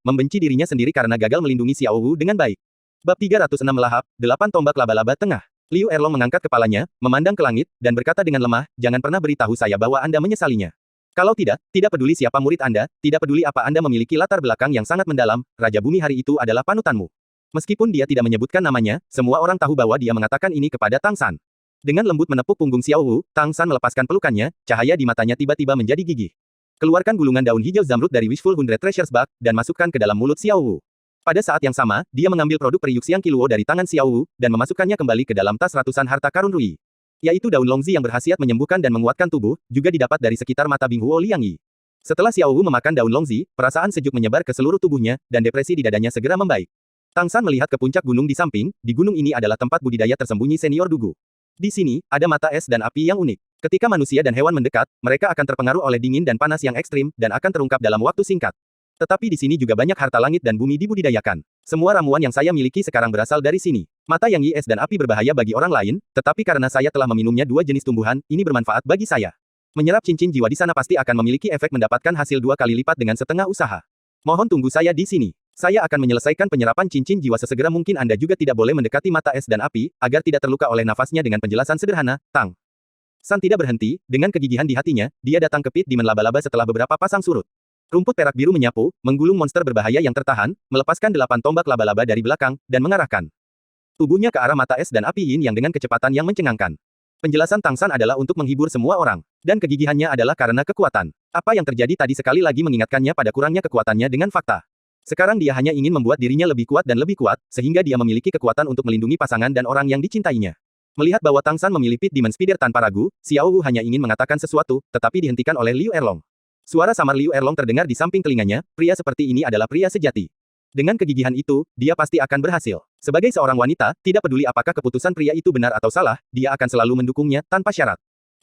karena gagal melindungi Xiao Wu dengan baik. Bab 306 Melahap, 8 tombak laba-laba tengah. Liu Erlong mengangkat kepalanya, memandang ke langit, dan berkata dengan lemah, jangan pernah beritahu saya bahwa Anda menyesalinya. Kalau tidak, tidak peduli siapa murid Anda, tidak peduli apa Anda memiliki latar belakang yang sangat mendalam, Raja Bumi hari itu adalah panutanmu. Meskipun dia tidak menyebutkan namanya, semua orang tahu bahwa dia mengatakan ini kepada Tang San. Dengan lembut menepuk punggung Xiao Wu, Tang San melepaskan pelukannya, cahaya di matanya tiba-tiba menjadi gigih. Keluarkan gulungan daun hijau zamrud dari Wishful 100 Treasures Bag, dan masukkan ke dalam mulut Xiao Wu. Pada saat yang sama, dia mengambil produk periuk Siang Kiluo dari tangan Xiao Wu, dan memasukkannya kembali ke dalam tas ratusan harta karun Rui. Yaitu daun Longzi yang berkhasiat menyembuhkan dan menguatkan tubuh, juga didapat dari sekitar mata Bing Huo Liang Yi. Setelah Xiao Wu memakan daun Longzi, perasaan sejuk menyebar ke seluruh tubuhnya, dan depresi di dadanya segera membaik. Tang San melihat ke puncak gunung di samping, di gunung ini adalah tempat budidaya tersembunyi senior Dugu. Di sini, ada mata es dan api yang unik. Ketika manusia dan hewan mendekat, mereka akan terpengaruh oleh dingin dan panas yang ekstrim, dan akan terungkap dalam waktu singkat. Tetapi di sini juga banyak harta langit dan bumi dibudidayakan. Semua ramuan yang saya miliki sekarang berasal dari sini. Mata yang es dan api berbahaya bagi orang lain, tetapi karena saya telah meminumnya 2 jenis tumbuhan, ini bermanfaat bagi saya. Menyerap cincin jiwa di sana pasti akan memiliki efek mendapatkan hasil 2 kali lipat dengan setengah usaha. Mohon tunggu saya di sini. Saya akan menyelesaikan penyerapan cincin jiwa sesegera mungkin. Anda juga tidak boleh mendekati mata es dan api, agar tidak terluka oleh nafasnya dengan penjelasan sederhana, Tang San tidak berhenti, dengan kegigihan di hatinya, dia datang ke pit dimen laba-laba setelah beberapa pasang surut. Rumput perak biru menyapu, menggulung monster berbahaya yang tertahan, melepaskan 8 tombak laba-laba dari belakang, dan mengarahkan tubuhnya ke arah mata es dan api yin yang dengan kecepatan yang mencengangkan. Penjelasan Tang San adalah untuk menghibur semua orang, dan kegigihannya adalah karena kekuatan. Apa yang terjadi tadi sekali lagi mengingatkannya pada kurangnya kekuatannya dengan fakta. Sekarang dia hanya ingin membuat dirinya lebih kuat dan lebih kuat, sehingga dia memiliki kekuatan untuk melindungi pasangan dan orang yang dicintainya. Melihat bahwa Tang San memilih Pit Demon Spider tanpa ragu, Xiao Wu hanya ingin mengatakan sesuatu, tetapi dihentikan oleh Liu Erlong. Suara samar Liu Erlong terdengar di samping telinganya, pria seperti ini adalah pria sejati. Dengan kegigihan itu, dia pasti akan berhasil. Sebagai seorang wanita, tidak peduli apakah keputusan pria itu benar atau salah, dia akan selalu mendukungnya, tanpa syarat.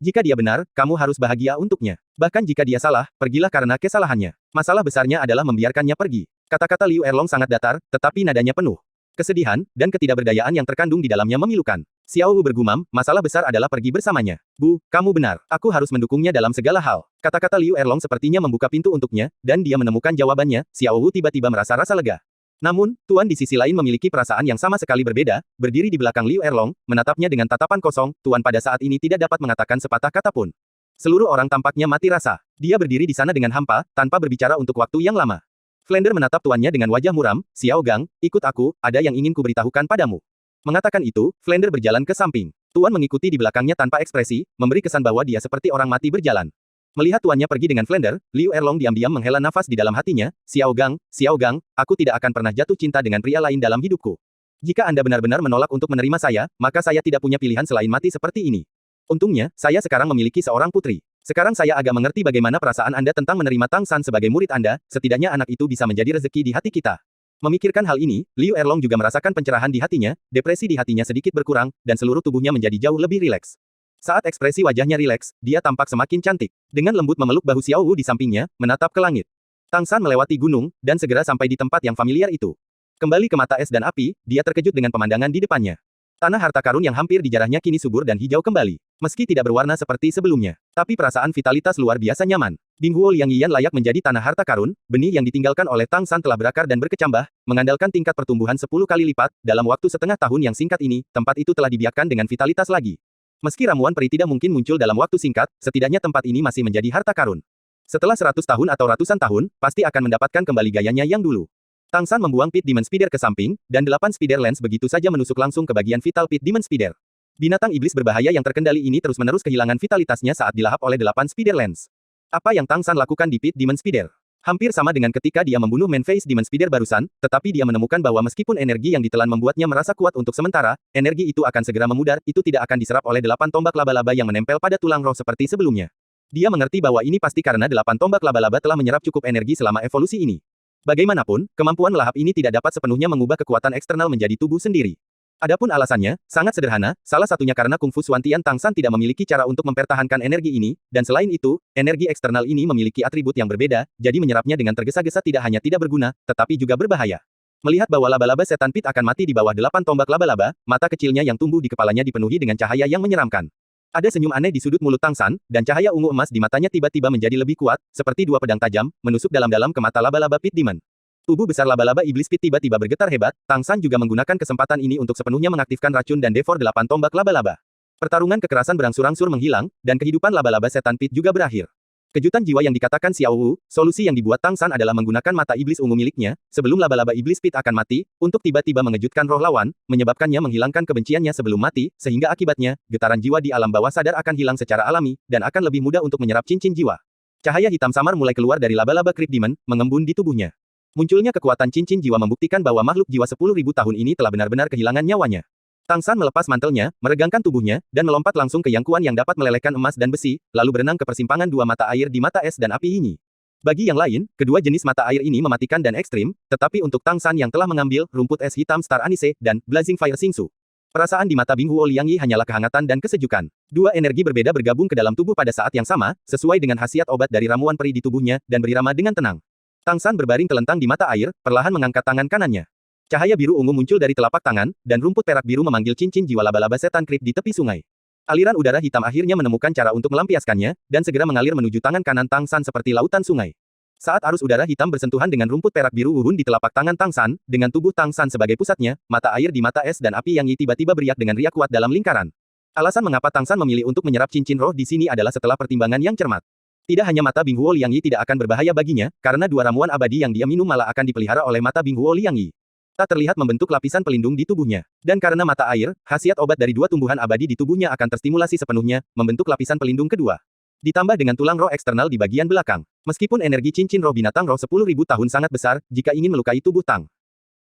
Jika dia benar, kamu harus bahagia untuknya. Bahkan jika dia salah, pergilah karena kesalahannya. Masalah besarnya adalah membiarkannya pergi. Kata-kata Liu Erlong sangat datar, tetapi nadanya penuh kesedihan dan ketidakberdayaan yang terkandung di dalamnya memilukan. Xiao Wu bergumam, masalah besar adalah pergi bersamanya. Bu, kamu benar. Aku harus mendukungnya dalam segala hal. Kata-kata Liu Erlong sepertinya membuka pintu untuknya, dan dia menemukan jawabannya. Xiao Wu tiba-tiba merasa rasa lega. Namun, Tuan di sisi lain memiliki perasaan yang sama sekali berbeda, berdiri di belakang Liu Erlong, menatapnya dengan tatapan kosong. Tuan pada saat ini tidak dapat mengatakan sepatah kata pun. Seluruh orang tampaknya mati rasa. Dia berdiri di sana dengan hampa, tanpa berbicara untuk waktu yang lama. Flender menatap tuannya dengan wajah muram. Xiao Gang, ikut aku, ada yang ingin kuberitahukan padamu. Mengatakan itu, Flender berjalan ke samping. Tuan mengikuti di belakangnya tanpa ekspresi, memberi kesan bahwa dia seperti orang mati berjalan. Melihat tuannya pergi dengan Flender, Liu Erlong diam-diam menghela nafas di dalam hatinya. Xiao Gang, aku tidak akan pernah jatuh cinta dengan pria lain dalam hidupku. Jika Anda benar-benar menolak untuk menerima saya, maka saya tidak punya pilihan selain mati seperti ini. Untungnya, saya sekarang memiliki seorang putri. Sekarang saya agak mengerti bagaimana perasaan Anda tentang menerima Tang San sebagai murid Anda, setidaknya anak itu bisa menjadi rezeki di hati kita. Memikirkan hal ini, Liu Erlong juga merasakan pencerahan di hatinya, depresi di hatinya sedikit berkurang, dan seluruh tubuhnya menjadi jauh lebih rileks. Saat ekspresi wajahnya rileks, dia tampak semakin cantik. Dengan lembut memeluk bahu Xiao Wu di sampingnya, menatap ke langit. Tang San melewati gunung, dan segera sampai di tempat yang familiar itu. Kembali ke mata es dan api, dia terkejut dengan pemandangan di depannya. Tanah harta karun yang hampir dijarahnya kini subur dan hijau kembali. Meski tidak berwarna seperti sebelumnya, tapi perasaan vitalitas luar biasa nyaman. Binghuo Liang Yiyan layak menjadi tanah harta karun, benih yang ditinggalkan oleh Tang San telah berakar dan berkecambah, mengandalkan tingkat pertumbuhan 10 kali lipat, dalam waktu setengah tahun yang singkat ini, tempat itu telah dibiarkan dengan vitalitas lagi. Meski ramuan peri tidak mungkin muncul dalam waktu singkat, setidaknya tempat ini masih menjadi harta karun. Setelah 100 tahun atau ratusan tahun, pasti akan mendapatkan kembali gayanya yang dulu. Tang San membuang Pit Demon Spider ke samping, dan 8 Spider Lens begitu saja menusuk langsung ke bagian vital Pit Demon Spider. Binatang iblis berbahaya yang terkendali ini terus-menerus kehilangan vitalitasnya saat dilahap oleh 8 Spider Lens. Apa yang Tang San lakukan di Pit Demon Spider? Hampir sama dengan ketika dia membunuh Man Face Demon Spider barusan, tetapi dia menemukan bahwa meskipun energi yang ditelan membuatnya merasa kuat untuk sementara, energi itu akan segera memudar, itu tidak akan diserap oleh 8 tombak laba-laba yang menempel pada tulang roh seperti sebelumnya. Dia mengerti bahwa ini pasti karena 8 tombak laba-laba telah menyerap cukup energi selama evolusi ini. Bagaimanapun, kemampuan melahap ini tidak dapat sepenuhnya mengubah kekuatan eksternal menjadi tubuh sendiri. Adapun alasannya, sangat sederhana, salah satunya karena Kungfu Suantian Tang San tidak memiliki cara untuk mempertahankan energi ini, dan selain itu, energi eksternal ini memiliki atribut yang berbeda, jadi menyerapnya dengan tergesa-gesa tidak hanya tidak berguna, tetapi juga berbahaya. Melihat bahwa laba-laba setan pit akan mati di bawah 8 tombak laba-laba, mata kecilnya yang tumbuh di kepalanya dipenuhi dengan cahaya yang menyeramkan. Ada senyum aneh di sudut mulut Tang San, dan cahaya ungu emas di matanya tiba-tiba menjadi lebih kuat, seperti dua pedang tajam, menusuk dalam-dalam ke mata laba-laba Pit Demon. Tubuh besar laba-laba iblis Pit tiba-tiba bergetar hebat, Tang San juga menggunakan kesempatan ini untuk sepenuhnya mengaktifkan racun dan devor 8 tombak laba-laba. Pertarungan kekerasan berangsur-angsur menghilang, dan kehidupan laba-laba setan Pit juga berakhir. Kejutan jiwa yang dikatakan Xiao Wu, solusi yang dibuat Tang San adalah menggunakan mata iblis ungu miliknya, sebelum laba-laba iblis Pit akan mati, untuk tiba-tiba mengejutkan roh lawan, menyebabkannya menghilangkan kebenciannya sebelum mati, sehingga akibatnya, getaran jiwa di alam bawah sadar akan hilang secara alami, dan akan lebih mudah untuk menyerap cincin jiwa. Cahaya hitam samar mulai keluar dari laba-laba Crypt Demon, mengembun di tubuhnya. Munculnya kekuatan cincin jiwa membuktikan bahwa makhluk jiwa 10.000 tahun ini telah benar-benar kehilangan nyawanya. Tang San melepas mantelnya, meregangkan tubuhnya, dan melompat langsung ke Yang Kuan yang dapat melelehkan emas dan besi, lalu berenang ke persimpangan dua mata air di mata es dan api ini. Bagi yang lain, kedua jenis mata air ini mematikan dan ekstrim, tetapi untuk Tang San yang telah mengambil rumput es hitam Star Anise dan Blazing Fire Xingsu. Perasaan di mata Binghuo Liang Yi hanyalah kehangatan dan kesejukan. Dua energi berbeda bergabung ke dalam tubuh pada saat yang sama, sesuai dengan khasiat obat dari ramuan peri di tubuhnya, dan berirama dengan tenang. Tang San berbaring telentang di mata air, perlahan mengangkat tangan kanannya. Cahaya biru ungu muncul dari telapak tangan, dan rumput perak biru memanggil cincin jiwa laba-laba setan Crypt di tepi sungai. Aliran udara hitam akhirnya menemukan cara untuk melampiaskannya, dan segera mengalir menuju tangan kanan Tang San seperti lautan sungai. Saat arus udara hitam bersentuhan dengan rumput perak biru wuhun di telapak tangan Tang San, dengan tubuh Tang San sebagai pusatnya, mata air di mata es dan api Yang Yi tiba-tiba beriak dengan riak kuat dalam lingkaran. Alasan mengapa Tang San memilih untuk menyerap cincin roh di sini adalah setelah pertimbangan yang cermat. Tidak hanya mata Binghuo Liang Yi tidak akan berbahaya baginya, karena dua ramuan abadi yang dia minum malah akan dipelihara oleh mata Binghuo Liang Yi. Tak terlihat membentuk lapisan pelindung di tubuhnya. Dan karena mata air, khasiat obat dari dua tumbuhan abadi di tubuhnya akan terstimulasi sepenuhnya, membentuk lapisan pelindung kedua. Ditambah dengan tulang roh eksternal di bagian belakang. Meskipun energi cincin roh binatang roh 10.000 tahun sangat besar, jika ingin melukai tubuh Tang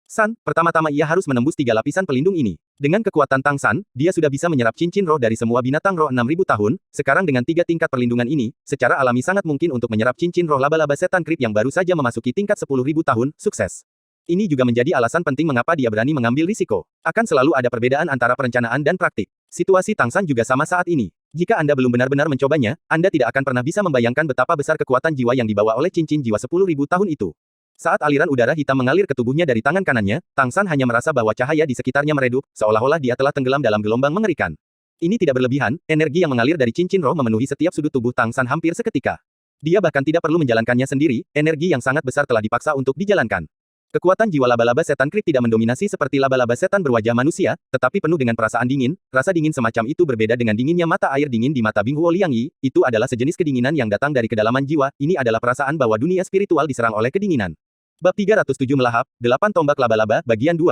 San, pertama-tama ia harus menembus 3 lapisan pelindung ini. Dengan kekuatan Tang San, dia sudah bisa menyerap cincin roh dari semua binatang roh 6.000 tahun, sekarang dengan 3 tingkat perlindungan ini, secara alami sangat mungkin untuk menyerap cincin roh laba-laba setan Crypt yang baru saja memasuki tingkat 10.000 tahun, sukses. Ini juga menjadi alasan penting mengapa dia berani mengambil risiko. Akan selalu ada perbedaan antara perencanaan dan praktik. Situasi Tang San juga sama saat ini. Jika Anda belum benar-benar mencobanya, Anda tidak akan pernah bisa membayangkan betapa besar kekuatan jiwa yang dibawa oleh cincin jiwa 10.000 tahun itu. Saat aliran udara hitam mengalir ke tubuhnya dari tangan kanannya, Tang San hanya merasa bahwa cahaya di sekitarnya meredup, seolah-olah dia telah tenggelam dalam gelombang mengerikan. Ini tidak berlebihan, energi yang mengalir dari cincin roh memenuhi setiap sudut tubuh Tang San hampir seketika. Dia bahkan tidak perlu menjalankannya sendiri, energi yang sangat besar telah dipaksa untuk dijalankan. Kekuatan jiwa laba-laba setan krip tidak mendominasi seperti laba-laba setan berwajah manusia, tetapi penuh dengan perasaan dingin. Rasa dingin semacam itu berbeda dengan dinginnya mata air dingin di mata Bing Huo Liangyi. Itu adalah sejenis kedinginan yang datang dari kedalaman jiwa. Ini adalah perasaan bahwa dunia spiritual diserang oleh kedinginan. Bab 307 Melahap, 8 Tombak Laba-Laba, Bagian 2.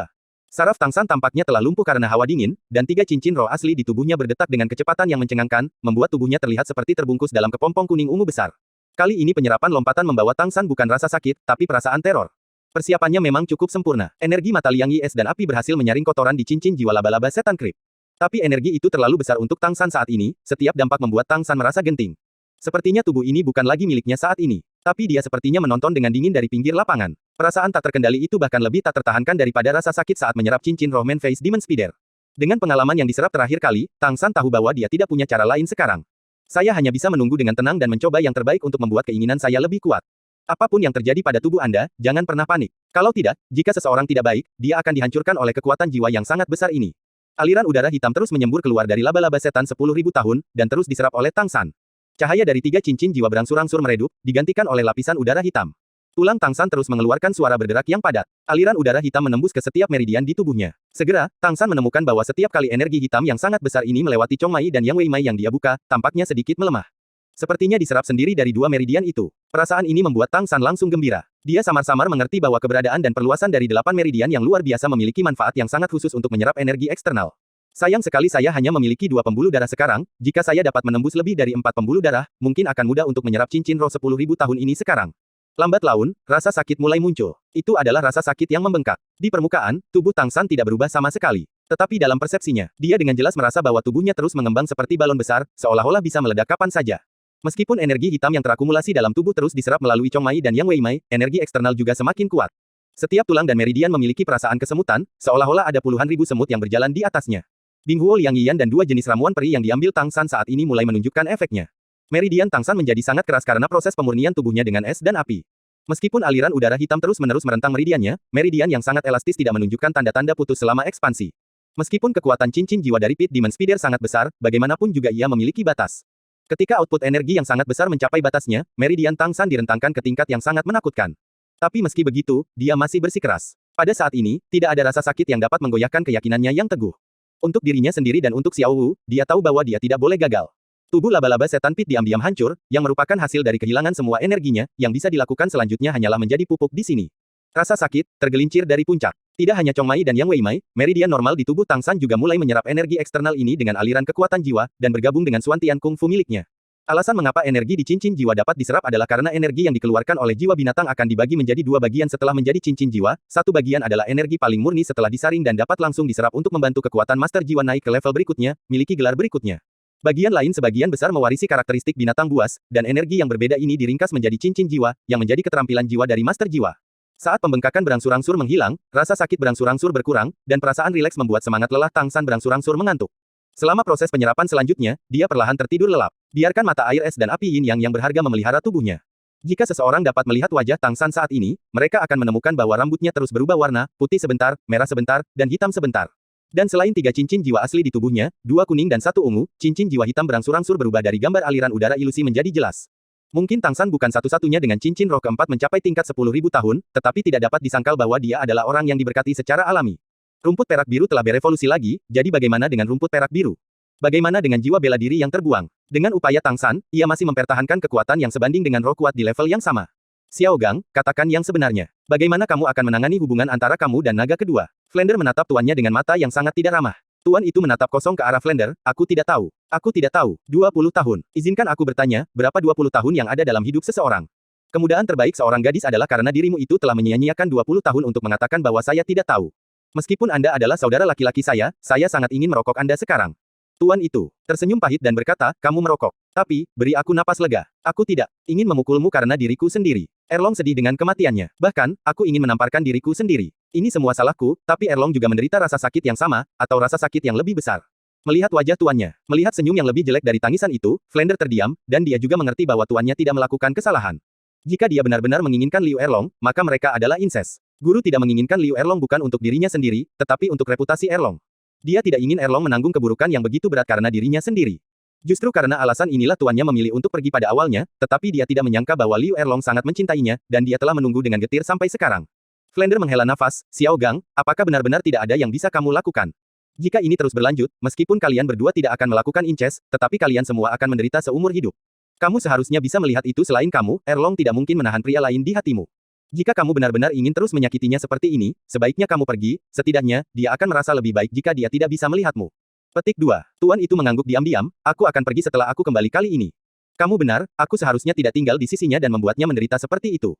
Saraf Tang San tampaknya telah lumpuh karena hawa dingin, dan 3 cincin roh asli di tubuhnya berdetak dengan kecepatan yang mencengangkan, membuat tubuhnya terlihat seperti terbungkus dalam kepompong kuning ungu besar. Kali ini penyerapan lompatan membawa Tang San bukan rasa sakit, tapi perasaan teror. Persiapannya memang cukup sempurna. Energi mata Liangyi es dan api berhasil menyaring kotoran di cincin jiwa laba-laba setan krip. Tapi energi itu terlalu besar untuk Tang San saat ini, setiap dampak membuat Tang San merasa genting. Sepertinya tubuh ini bukan lagi miliknya saat ini. Tapi dia sepertinya menonton dengan dingin dari pinggir lapangan. Perasaan tak terkendali itu bahkan lebih tak tertahankan daripada rasa sakit saat menyerap cincin roh Man Face Demon Spider. Dengan pengalaman yang diserap terakhir kali, Tang San tahu bahwa dia tidak punya cara lain sekarang. Saya hanya bisa menunggu dengan tenang dan mencoba yang terbaik untuk membuat keinginan saya lebih kuat. Apapun yang terjadi pada tubuh Anda, jangan pernah panik. Kalau tidak, jika seseorang tidak baik, dia akan dihancurkan oleh kekuatan jiwa yang sangat besar ini. Aliran udara hitam terus menyembur keluar dari laba-laba setan 10.000 tahun, dan terus diserap oleh Tang San. Cahaya dari 3 cincin jiwa berangsur-angsur meredup, digantikan oleh lapisan udara hitam. Tulang Tang San terus mengeluarkan suara berderak yang padat. Aliran udara hitam menembus ke setiap meridian di tubuhnya. Segera, Tang San menemukan bahwa setiap kali energi hitam yang sangat besar ini melewati Chong Mai dan Yang Wei Mai yang dia buka, tampaknya sedikit melemah. Sepertinya diserap sendiri dari 2 meridian itu. Perasaan ini membuat Tang San langsung gembira. Dia samar-samar mengerti bahwa keberadaan dan perluasan dari 8 meridian yang luar biasa memiliki manfaat yang sangat khusus untuk menyerap energi eksternal. Sayang sekali saya hanya memiliki 2 pembuluh darah sekarang, jika saya dapat menembus lebih dari 4 pembuluh darah, mungkin akan mudah untuk menyerap cincin roh 10.000 tahun ini sekarang. Lambat laun, rasa sakit mulai muncul. Itu adalah rasa sakit yang membengkak. Di permukaan, tubuh Tang San tidak berubah sama sekali. Tetapi dalam persepsinya, dia dengan jelas merasa bahwa tubuhnya terus mengembang seperti balon besar, seolah-olah bisa meledak kapan saja. Meskipun energi hitam yang terakumulasi dalam tubuh terus diserap melalui Chong Mai dan Yang Wei Mai, energi eksternal juga semakin kuat. Setiap tulang dan meridian memiliki perasaan kesemutan, seolah-olah ada puluhan ribu semut yang berjalan di atasnya. Bing Huo Liangyian dan 2 jenis ramuan peri yang diambil Tang San saat ini mulai menunjukkan efeknya. Meridian Tang San menjadi sangat keras karena proses pemurnian tubuhnya dengan es dan api. Meskipun aliran udara hitam terus-menerus merentang meridiannya, meridian yang sangat elastis tidak menunjukkan tanda-tanda putus selama ekspansi. Meskipun kekuatan cincin jiwa dari Pit Demon Spider sangat besar, bagaimanapun juga ia memiliki batas. Ketika output energi yang sangat besar mencapai batasnya, meridian Tang San direntangkan ke tingkat yang sangat menakutkan. Tapi meski begitu, dia masih bersikeras. Pada saat ini, tidak ada rasa sakit yang dapat menggoyahkan keyakinannya yang teguh. Untuk dirinya sendiri dan untuk Xiao Wu, dia tahu bahwa dia tidak boleh gagal. Tubuh laba-laba setan Pit diam-diam hancur, yang merupakan hasil dari kehilangan semua energinya, yang bisa dilakukan selanjutnya hanyalah menjadi pupuk di sini. Rasa sakit, tergelincir dari puncak. Tidak hanya Chong Mai dan Yang Wei Mai, meridian normal di tubuh Tang San juga mulai menyerap energi eksternal ini dengan aliran kekuatan jiwa, dan bergabung dengan Suantian Kung Fu miliknya. Alasan mengapa energi di cincin jiwa dapat diserap adalah karena energi yang dikeluarkan oleh jiwa binatang akan dibagi menjadi 2 bagian setelah menjadi cincin jiwa, satu bagian adalah energi paling murni setelah disaring dan dapat langsung diserap untuk membantu kekuatan master jiwa naik ke level berikutnya, miliki gelar berikutnya. Bagian lain sebagian besar mewarisi karakteristik binatang buas, dan energi yang berbeda ini diringkas menjadi cincin jiwa, yang menjadi keterampilan jiwa dari master jiwa. Saat pembengkakan berangsur-angsur menghilang, rasa sakit berangsur-angsur berkurang, dan perasaan rileks membuat semangat lelah Tang San berangsur-angsur mengantuk. Selama proses penyerapan selanjutnya, dia perlahan tertidur lelap. Biarkan mata air es dan api yin yang berharga memelihara tubuhnya. Jika seseorang dapat melihat wajah Tang San saat ini, mereka akan menemukan bahwa rambutnya terus berubah warna, putih sebentar, merah sebentar, dan hitam sebentar. Dan selain 3 cincin jiwa asli di tubuhnya, 2 kuning dan 1 ungu, cincin jiwa hitam berangsur-angsur berubah dari gambar aliran udara ilusi menjadi jelas. Mungkin Tang San bukan satu-satunya dengan cincin roh keempat mencapai tingkat 10.000 tahun, tetapi tidak dapat disangkal bahwa dia adalah orang yang diberkati secara alami. Rumput perak biru telah berevolusi lagi, jadi bagaimana dengan rumput perak biru? Bagaimana dengan jiwa bela diri yang terbuang? Dengan upaya Tang San, ia masih mempertahankan kekuatan yang sebanding dengan roh kuat di level yang sama. Xiao Gang, katakan yang sebenarnya. Bagaimana kamu akan menangani hubungan antara kamu dan naga kedua? Flender menatap tuannya dengan mata yang sangat tidak ramah. Tuan itu menatap kosong ke arah Flender, aku tidak tahu. Aku tidak tahu. 20 tahun. Izinkan aku bertanya, berapa 20 tahun yang ada dalam hidup seseorang? Kemudahan terbaik seorang gadis adalah karena dirimu itu telah menyia-nyiakan 20 tahun untuk mengatakan bahwa saya tidak tahu. Meskipun Anda adalah saudara laki-laki saya sangat ingin merokok Anda sekarang. Tuan itu tersenyum pahit dan berkata, kamu merokok. Tapi, beri aku napas lega. Aku tidak ingin memukulmu karena diriku sendiri. Erlong sedih dengan kematiannya. Bahkan, aku ingin menamparkan diriku sendiri. Ini semua salahku, tapi Erlong juga menderita rasa sakit yang sama, atau rasa sakit yang lebih besar. Melihat wajah tuannya, melihat senyum yang lebih jelek dari tangisan itu, Flander terdiam, dan dia juga mengerti bahwa tuannya tidak melakukan kesalahan. Jika dia benar-benar menginginkan Liu Erlong, maka mereka adalah incest. Guru tidak menginginkan Liu Erlong bukan untuk dirinya sendiri, tetapi untuk reputasi Erlong. Dia tidak ingin Erlong menanggung keburukan yang begitu berat karena dirinya sendiri. Justru karena alasan inilah tuannya memilih untuk pergi pada awalnya, tetapi dia tidak menyangka bahwa Liu Erlong sangat mencintainya, dan dia telah menunggu dengan getir sampai sekarang. Flander menghela nafas, Xiao Gang, apakah benar-benar tidak ada yang bisa kamu lakukan? Jika ini terus berlanjut, meskipun kalian berdua tidak akan melakukan incest, tetapi kalian semua akan menderita seumur hidup. Kamu seharusnya bisa melihat itu selain kamu, Erlong tidak mungkin menahan pria lain di hatimu. Jika kamu benar-benar ingin terus menyakitinya seperti ini, sebaiknya kamu pergi, setidaknya, dia akan merasa lebih baik jika dia tidak bisa melihatmu. Petik 2. Tuan itu mengangguk diam-diam, aku akan pergi setelah aku kembali kali ini. Kamu benar, aku seharusnya tidak tinggal di sisinya dan membuatnya menderita seperti itu.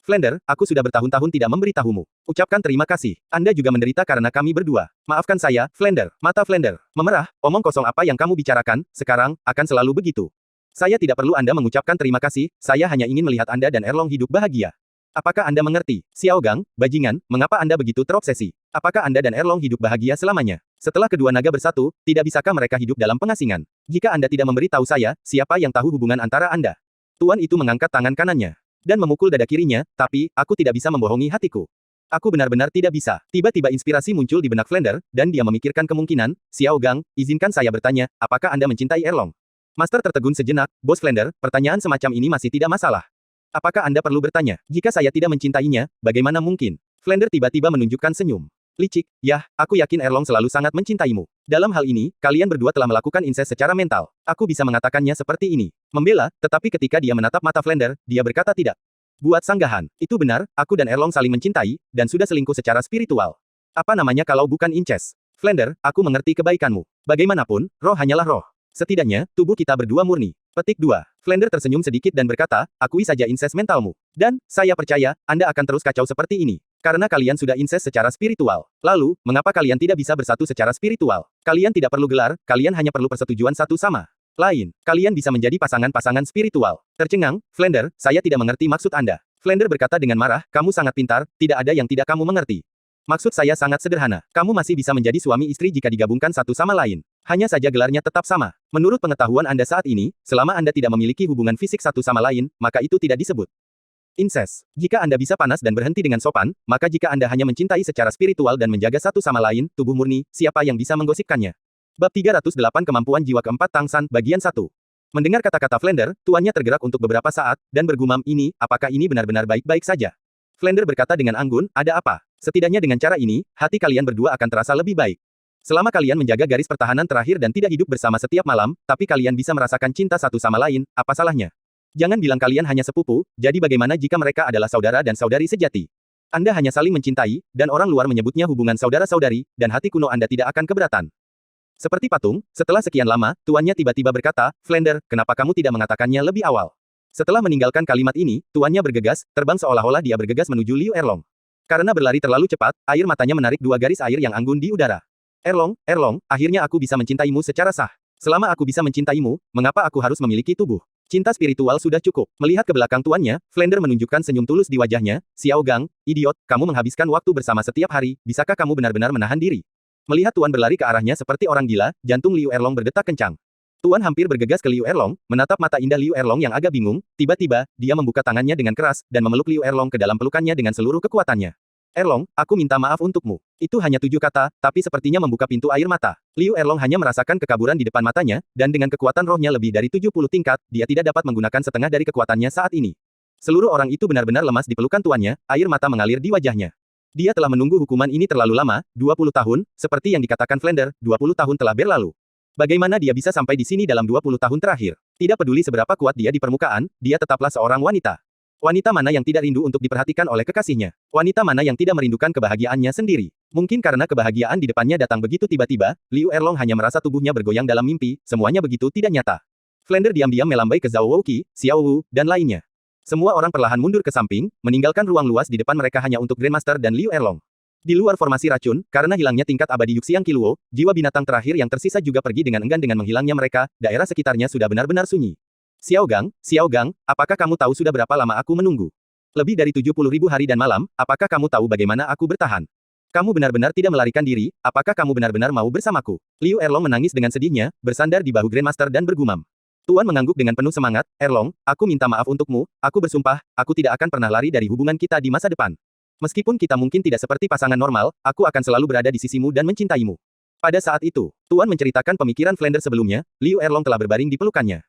Flander, aku sudah bertahun-tahun tidak memberitahumu. Ucapkan terima kasih. Anda juga menderita karena kami berdua. Maafkan saya, Flander. Mata Flander memerah, omong kosong apa yang kamu bicarakan, sekarang, akan selalu begitu. Saya tidak perlu Anda mengucapkan terima kasih, saya hanya ingin melihat Anda dan Erlong hidup bahagia. Apakah Anda mengerti? Xiao Gang, bajingan, mengapa Anda begitu terobsesi? Apakah Anda dan Erlong hidup bahagia selamanya? Setelah kedua naga bersatu, tidak bisakah mereka hidup dalam pengasingan? Jika Anda tidak memberitahu saya, siapa yang tahu hubungan antara Anda? Tuan itu mengangkat tangan kanannya dan memukul dada kirinya, tapi, aku tidak bisa membohongi hatiku. Aku benar-benar tidak bisa. Tiba-tiba inspirasi muncul di benak Flander, dan dia memikirkan kemungkinan, Xiao Gang, izinkan saya bertanya, apakah Anda mencintai Erlong? Master tertegun sejenak, Bos Flander, pertanyaan semacam ini masih tidak masalah. Apakah Anda perlu bertanya? Jika saya tidak mencintainya, bagaimana mungkin? Flander tiba-tiba menunjukkan senyum. Licik, yah, aku yakin Erlong selalu sangat mencintaimu. Dalam hal ini, kalian berdua telah melakukan incest secara mental. Aku bisa mengatakannya seperti ini. Membela, tetapi ketika dia menatap mata Flander, dia berkata tidak. Buat sanggahan. Itu benar, aku dan Erlong saling mencintai, dan sudah selingkuh secara spiritual. Apa namanya kalau bukan incest? Flander, aku mengerti kebaikanmu. Bagaimanapun, roh hanyalah roh. Setidaknya, tubuh kita berdua murni. Petik 2. Flander tersenyum sedikit dan berkata, akui saja incest mentalmu. Dan, saya percaya, Anda akan terus kacau seperti ini. Karena kalian sudah incest secara spiritual. Lalu, mengapa kalian tidak bisa bersatu secara spiritual? Kalian tidak perlu gelar, kalian hanya perlu persetujuan satu sama lain. Kalian bisa menjadi pasangan-pasangan spiritual. Tercengang, Flander, saya tidak mengerti maksud Anda. Flander berkata dengan marah, kamu sangat pintar, tidak ada yang tidak kamu mengerti. Maksud saya sangat sederhana. Kamu masih bisa menjadi suami istri jika digabungkan satu sama lain. Hanya saja gelarnya tetap sama. Menurut pengetahuan Anda saat ini, selama Anda tidak memiliki hubungan fisik satu sama lain, maka itu tidak disebut incest. Jika Anda bisa panas dan berhenti dengan sopan, maka jika Anda hanya mencintai secara spiritual dan menjaga satu sama lain, tubuh murni, siapa yang bisa menggosipkannya? Bab 308 Kemampuan Jiwa Keempat Tangsan, Bagian 1. Mendengar kata-kata Flander, tuannya tergerak untuk beberapa saat, dan bergumam, apakah ini benar-benar baik-baik saja? Flander berkata dengan anggun, ada apa? Setidaknya dengan cara ini, hati kalian berdua akan terasa lebih baik. Selama kalian menjaga garis pertahanan terakhir dan tidak hidup bersama setiap malam, tapi kalian bisa merasakan cinta satu sama lain, apa salahnya? Jangan bilang kalian hanya sepupu, jadi bagaimana jika mereka adalah saudara dan saudari sejati? Anda hanya saling mencintai, dan orang luar menyebutnya hubungan saudara-saudari, dan hati kuno Anda tidak akan keberatan. Seperti patung, setelah sekian lama, tuannya tiba-tiba berkata, Flander, kenapa kamu tidak mengatakannya lebih awal? Setelah meninggalkan kalimat ini, tuannya bergegas, terbang seolah-olah dia bergegas menuju Liu Erlong. Karena berlari terlalu cepat, air matanya menarik dua garis air yang anggun di udara. Erlong, akhirnya aku bisa mencintaimu secara sah. Selama aku bisa mencintaimu, mengapa aku harus memiliki tubuh? Cinta spiritual sudah cukup. Melihat ke belakang tuannya, Flander menunjukkan senyum tulus di wajahnya, Xiao Gang, idiot, kamu menghabiskan waktu bersama setiap hari, bisakah kamu benar-benar menahan diri? Melihat tuan berlari ke arahnya seperti orang gila, jantung Liu Erlong berdetak kencang. Tuan hampir bergegas ke Liu Erlong, menatap mata indah Liu Erlong yang agak bingung, tiba-tiba, dia membuka tangannya dengan keras, dan memeluk Liu Erlong ke dalam pelukannya dengan seluruh kekuatannya. Erlong, aku minta maaf untukmu. Itu hanya 7 kata, tapi sepertinya membuka pintu air mata. Liu Erlong hanya merasakan kekaburan di depan matanya, dan dengan kekuatan rohnya lebih dari 70 tingkat, dia tidak dapat menggunakan setengah dari kekuatannya saat ini. Seluruh orang itu benar-benar lemas di pelukan tuannya, air mata mengalir di wajahnya. Dia telah menunggu hukuman ini terlalu lama, 20 tahun, seperti yang dikatakan Flander, 20 tahun telah berlalu. Bagaimana dia bisa sampai di sini dalam 20 tahun terakhir? Tidak peduli seberapa kuat dia di permukaan, dia tetaplah seorang wanita. Wanita mana yang tidak rindu untuk diperhatikan oleh kekasihnya? Wanita mana yang tidak merindukan kebahagiaannya sendiri? Mungkin karena kebahagiaan di depannya datang begitu tiba-tiba, Liu Erlong hanya merasa tubuhnya bergoyang dalam mimpi, semuanya begitu tidak nyata. Flander diam-diam melambai ke Zhao Wouqi, Xiao Wu, dan lainnya. Semua orang perlahan mundur ke samping, meninggalkan ruang luas di depan mereka hanya untuk Grandmaster dan Liu Erlong. Di luar formasi racun, karena hilangnya tingkat abadi Yuxiang Qiluo, jiwa binatang terakhir yang tersisa juga pergi dengan enggan dengan menghilangnya mereka, daerah sekitarnya sudah benar-benar sunyi. Xiao Gang, apakah kamu tahu sudah berapa lama aku menunggu? Lebih dari 70.000 hari dan malam, apakah kamu tahu bagaimana aku bertahan? Kamu benar-benar tidak melarikan diri, apakah kamu benar-benar mau bersamaku? Liu Erlong menangis dengan sedihnya, bersandar di bahu Grandmaster dan bergumam. Tuan mengangguk dengan penuh semangat, Erlong, aku minta maaf untukmu, aku bersumpah, aku tidak akan pernah lari dari hubungan kita di masa depan. Meskipun kita mungkin tidak seperti pasangan normal, aku akan selalu berada di sisimu dan mencintaimu. Pada saat itu, Tuan menceritakan pemikiran Flander sebelumnya, Liu Erlong telah berbaring di pelukannya.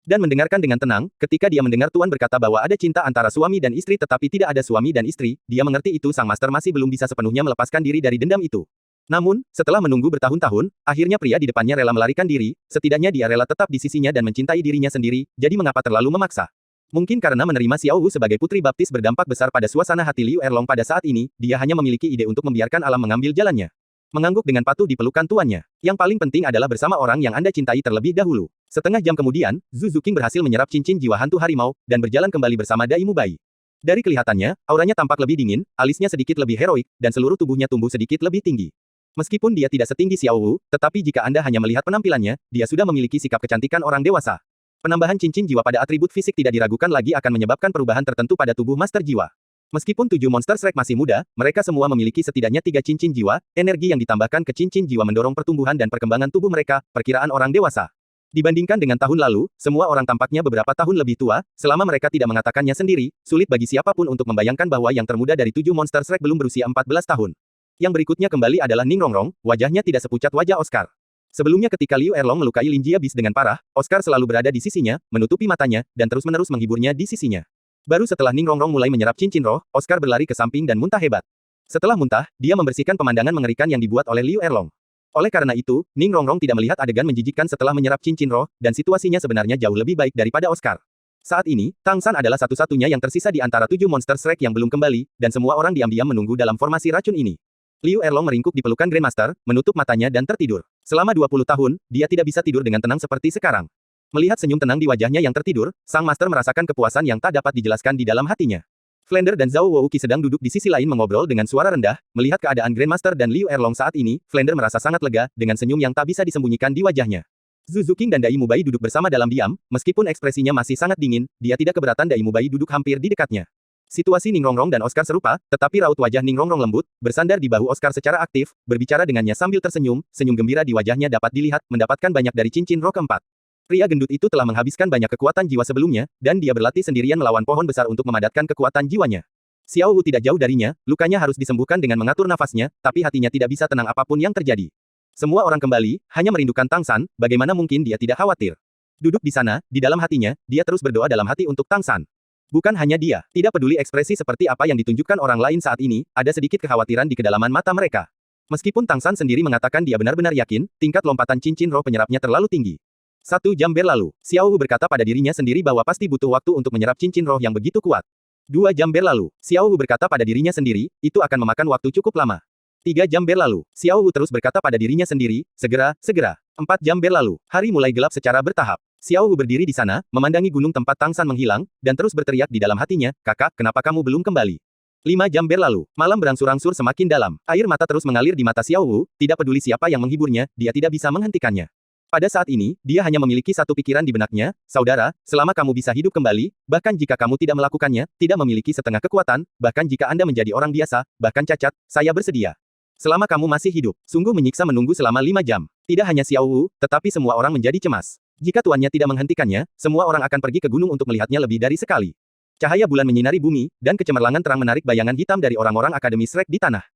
Dan mendengarkan dengan tenang, ketika dia mendengar Tuan berkata bahwa ada cinta antara suami dan istri tetapi tidak ada suami dan istri, dia mengerti itu sang master masih belum bisa sepenuhnya melepaskan diri dari dendam itu. Namun, setelah menunggu bertahun-tahun, akhirnya pria di depannya rela melarikan diri, setidaknya dia rela tetap di sisinya dan mencintai dirinya sendiri, jadi mengapa terlalu memaksa? Mungkin karena menerima Xiao Wu sebagai putri baptis berdampak besar pada suasana hati Liu Erlong pada saat ini, dia hanya memiliki ide untuk membiarkan alam mengambil jalannya. Mengangguk dengan patuh di pelukan tuannya. Yang paling penting adalah bersama orang yang Anda cintai terlebih dahulu. Setengah jam kemudian, Zhu Zuqing berhasil menyerap cincin jiwa hantu harimau, dan berjalan kembali bersama Dai Mubai. Dari kelihatannya, auranya tampak lebih dingin, alisnya sedikit lebih heroik, dan seluruh tubuhnya tumbuh sedikit lebih tinggi. Meskipun dia tidak setinggi Xiao Wu, tetapi jika Anda hanya melihat penampilannya, dia sudah memiliki sikap kecantikan orang dewasa. Penambahan cincin jiwa pada atribut fisik tidak diragukan lagi akan menyebabkan perubahan tertentu pada tubuh Master Jiwa. Meskipun 7 monster Shrek masih muda, mereka semua memiliki setidaknya 3 cincin jiwa, energi yang ditambahkan ke cincin jiwa mendorong pertumbuhan dan perkembangan tubuh mereka, perkiraan orang dewasa. Dibandingkan dengan tahun lalu, semua orang tampaknya beberapa tahun lebih tua, selama mereka tidak mengatakannya sendiri, sulit bagi siapapun untuk membayangkan bahwa yang termuda dari 7 monster Shrek belum berusia 14 tahun. Yang berikutnya kembali adalah Ning Rongrong, wajahnya tidak sepucat wajah Oscar. Sebelumnya ketika Liu Erlong melukai Lin Jiabis dengan parah, Oscar selalu berada di sisinya, menutupi matanya, dan terus-menerus menghiburnya di sisinya. Baru setelah Ning Rongrong mulai menyerap cincin roh, Oscar berlari ke samping dan muntah hebat. Setelah muntah, dia membersihkan pemandangan mengerikan yang dibuat oleh Liu Erlong. Oleh karena itu, Ning Rongrong tidak melihat adegan menjijikkan setelah menyerap cincin roh, dan situasinya sebenarnya jauh lebih baik daripada Oscar. Saat ini, Tang San adalah satu-satunya yang tersisa di antara 7 monster Shrek yang belum kembali, dan semua orang diam-diam menunggu dalam formasi racun ini. Liu Erlong meringkuk di pelukan Grandmaster, menutup matanya dan tertidur. Selama 20 tahun, dia tidak bisa tidur dengan tenang seperti sekarang. Melihat senyum tenang di wajahnya yang tertidur, sang master merasakan kepuasan yang tak dapat dijelaskan di dalam hatinya. Flander dan Zhao Wouqi sedang duduk di sisi lain mengobrol dengan suara rendah, melihat keadaan Grandmaster dan Liu Erlong saat ini, Flander merasa sangat lega, dengan senyum yang tak bisa disembunyikan di wajahnya. Zhu Zuqing dan Dai Mubai duduk bersama dalam diam, meskipun ekspresinya masih sangat dingin, dia tidak keberatan Dai Mubai duduk hampir di dekatnya. Situasi Ning Rongrong dan Oscar serupa, tetapi raut wajah Ning Rongrong lembut, bersandar di bahu Oscar secara aktif, berbicara dengannya sambil tersenyum, senyum gembira di wajahnya dapat dilihat, mendapatkan banyak dari cincin roh keempat. Pria gendut itu telah menghabiskan banyak kekuatan jiwa sebelumnya, dan dia berlatih sendirian melawan pohon besar untuk memadatkan kekuatan jiwanya. Xiao Wu tidak jauh darinya, lukanya harus disembuhkan dengan mengatur nafasnya, tapi hatinya tidak bisa tenang apapun yang terjadi. Semua orang kembali, hanya merindukan Tang San, bagaimana mungkin dia tidak khawatir. Duduk di sana, di dalam hatinya, dia terus berdoa dalam hati untuk Tang San. Bukan hanya dia, tidak peduli ekspresi seperti apa yang ditunjukkan orang lain saat ini, ada sedikit kekhawatiran di kedalaman mata mereka. Meskipun Tang San sendiri mengatakan dia benar-benar yakin, tingkat lompatan cincin roh penyerapnya terlalu tinggi. 1 jam berlalu, Xiao Wu berkata pada dirinya sendiri bahwa pasti butuh waktu untuk menyerap cincin roh yang begitu kuat. 2 jam berlalu, Xiao Wu berkata pada dirinya sendiri, itu akan memakan waktu cukup lama. 3 jam berlalu, Xiao Wu terus berkata pada dirinya sendiri, segera, segera. 4 jam berlalu, hari mulai gelap secara bertahap. Xiao Wu berdiri di sana, memandangi gunung tempat Tang San menghilang, dan terus berteriak di dalam hatinya, kakak, kenapa kamu belum kembali? 5 jam berlalu, malam berangsur-angsur semakin dalam. Air mata terus mengalir di mata Xiao Wu, tidak peduli siapa yang menghiburnya, dia tidak bisa menghentikannya. Pada saat ini, dia hanya memiliki satu pikiran di benaknya, saudara, selama kamu bisa hidup kembali, bahkan jika kamu tidak melakukannya, tidak memiliki setengah kekuatan, bahkan jika Anda menjadi orang biasa, bahkan cacat, saya bersedia. Selama kamu masih hidup, sungguh menyiksa menunggu selama 5 jam. Tidak hanya Xiao Wu, tetapi semua orang menjadi cemas. Jika tuannya tidak menghentikannya, semua orang akan pergi ke gunung untuk melihatnya lebih dari sekali. Cahaya bulan menyinari bumi, dan kecemerlangan terang menarik bayangan hitam dari orang-orang Akademi Shrek di tanah.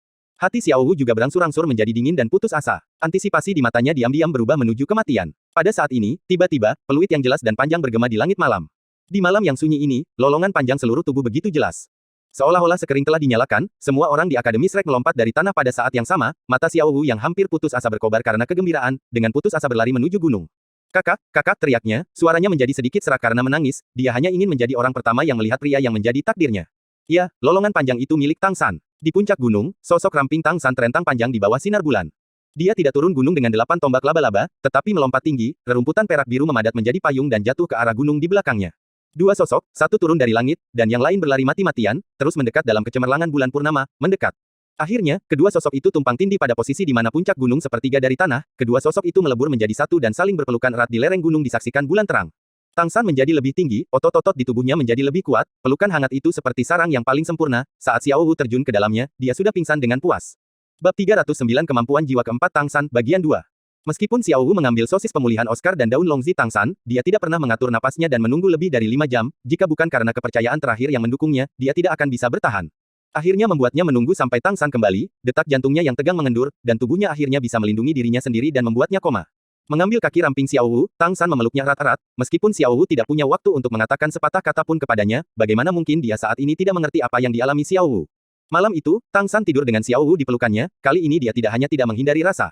Hati Xiao Wu juga berangsur-angsur menjadi dingin dan putus asa. Antisipasi di matanya diam-diam berubah menuju kematian. Pada saat ini, tiba-tiba, peluit yang jelas dan panjang bergema di langit malam. Di malam yang sunyi ini, lolongan panjang seluruh tubuh begitu jelas. Seolah-olah sekering telah dinyalakan, semua orang di Akademi Shrek melompat dari tanah pada saat yang sama, mata Xiao Wu yang hampir putus asa berkobar karena kegembiraan, dengan putus asa berlari menuju gunung. Kakak, kakak, teriaknya, suaranya menjadi sedikit serak karena menangis, dia hanya ingin menjadi orang pertama yang melihat pria yang menjadi takdirnya. Ya, lolongan panjang itu milik Tang San. Di puncak gunung, sosok ramping Tang San terentang panjang di bawah sinar bulan. Dia tidak turun gunung dengan 8 tombak laba-laba, tetapi melompat tinggi, rerumputan perak biru memadat menjadi payung dan jatuh ke arah gunung di belakangnya. 2 sosok, satu turun dari langit, dan yang lain berlari mati-matian, terus mendekat dalam kecemerlangan bulan purnama, mendekat. Akhirnya, kedua sosok itu tumpang tindih pada posisi di mana puncak gunung sepertiga dari tanah, kedua sosok itu melebur menjadi satu dan saling berpelukan erat di lereng gunung disaksikan bulan terang. Tang San menjadi lebih tinggi, otot-otot di tubuhnya menjadi lebih kuat, pelukan hangat itu seperti sarang yang paling sempurna, saat Xiao Wu terjun ke dalamnya, dia sudah pingsan dengan puas. Bab 309 Kemampuan Jiwa Keempat Tang San, Bagian 2. Meskipun Xiao Wu mengambil sosis pemulihan Oscar dan daun Longzi Tang San, dia tidak pernah mengatur napasnya dan menunggu lebih dari 5 jam, jika bukan karena kepercayaan terakhir yang mendukungnya, dia tidak akan bisa bertahan. Akhirnya membuatnya menunggu sampai Tang San kembali, detak jantungnya yang tegang mengendur, dan tubuhnya akhirnya bisa melindungi dirinya sendiri dan membuatnya koma. Mengambil kaki ramping Xiao Wu, Tang San memeluknya erat-erat, meskipun Xiao Wu tidak punya waktu untuk mengatakan sepatah kata pun kepadanya, bagaimana mungkin dia saat ini tidak mengerti apa yang dialami Xiao Wu. Malam itu, Tang San tidur dengan Xiao Wu di pelukannya, kali ini dia tidak hanya tidak menghindari rasa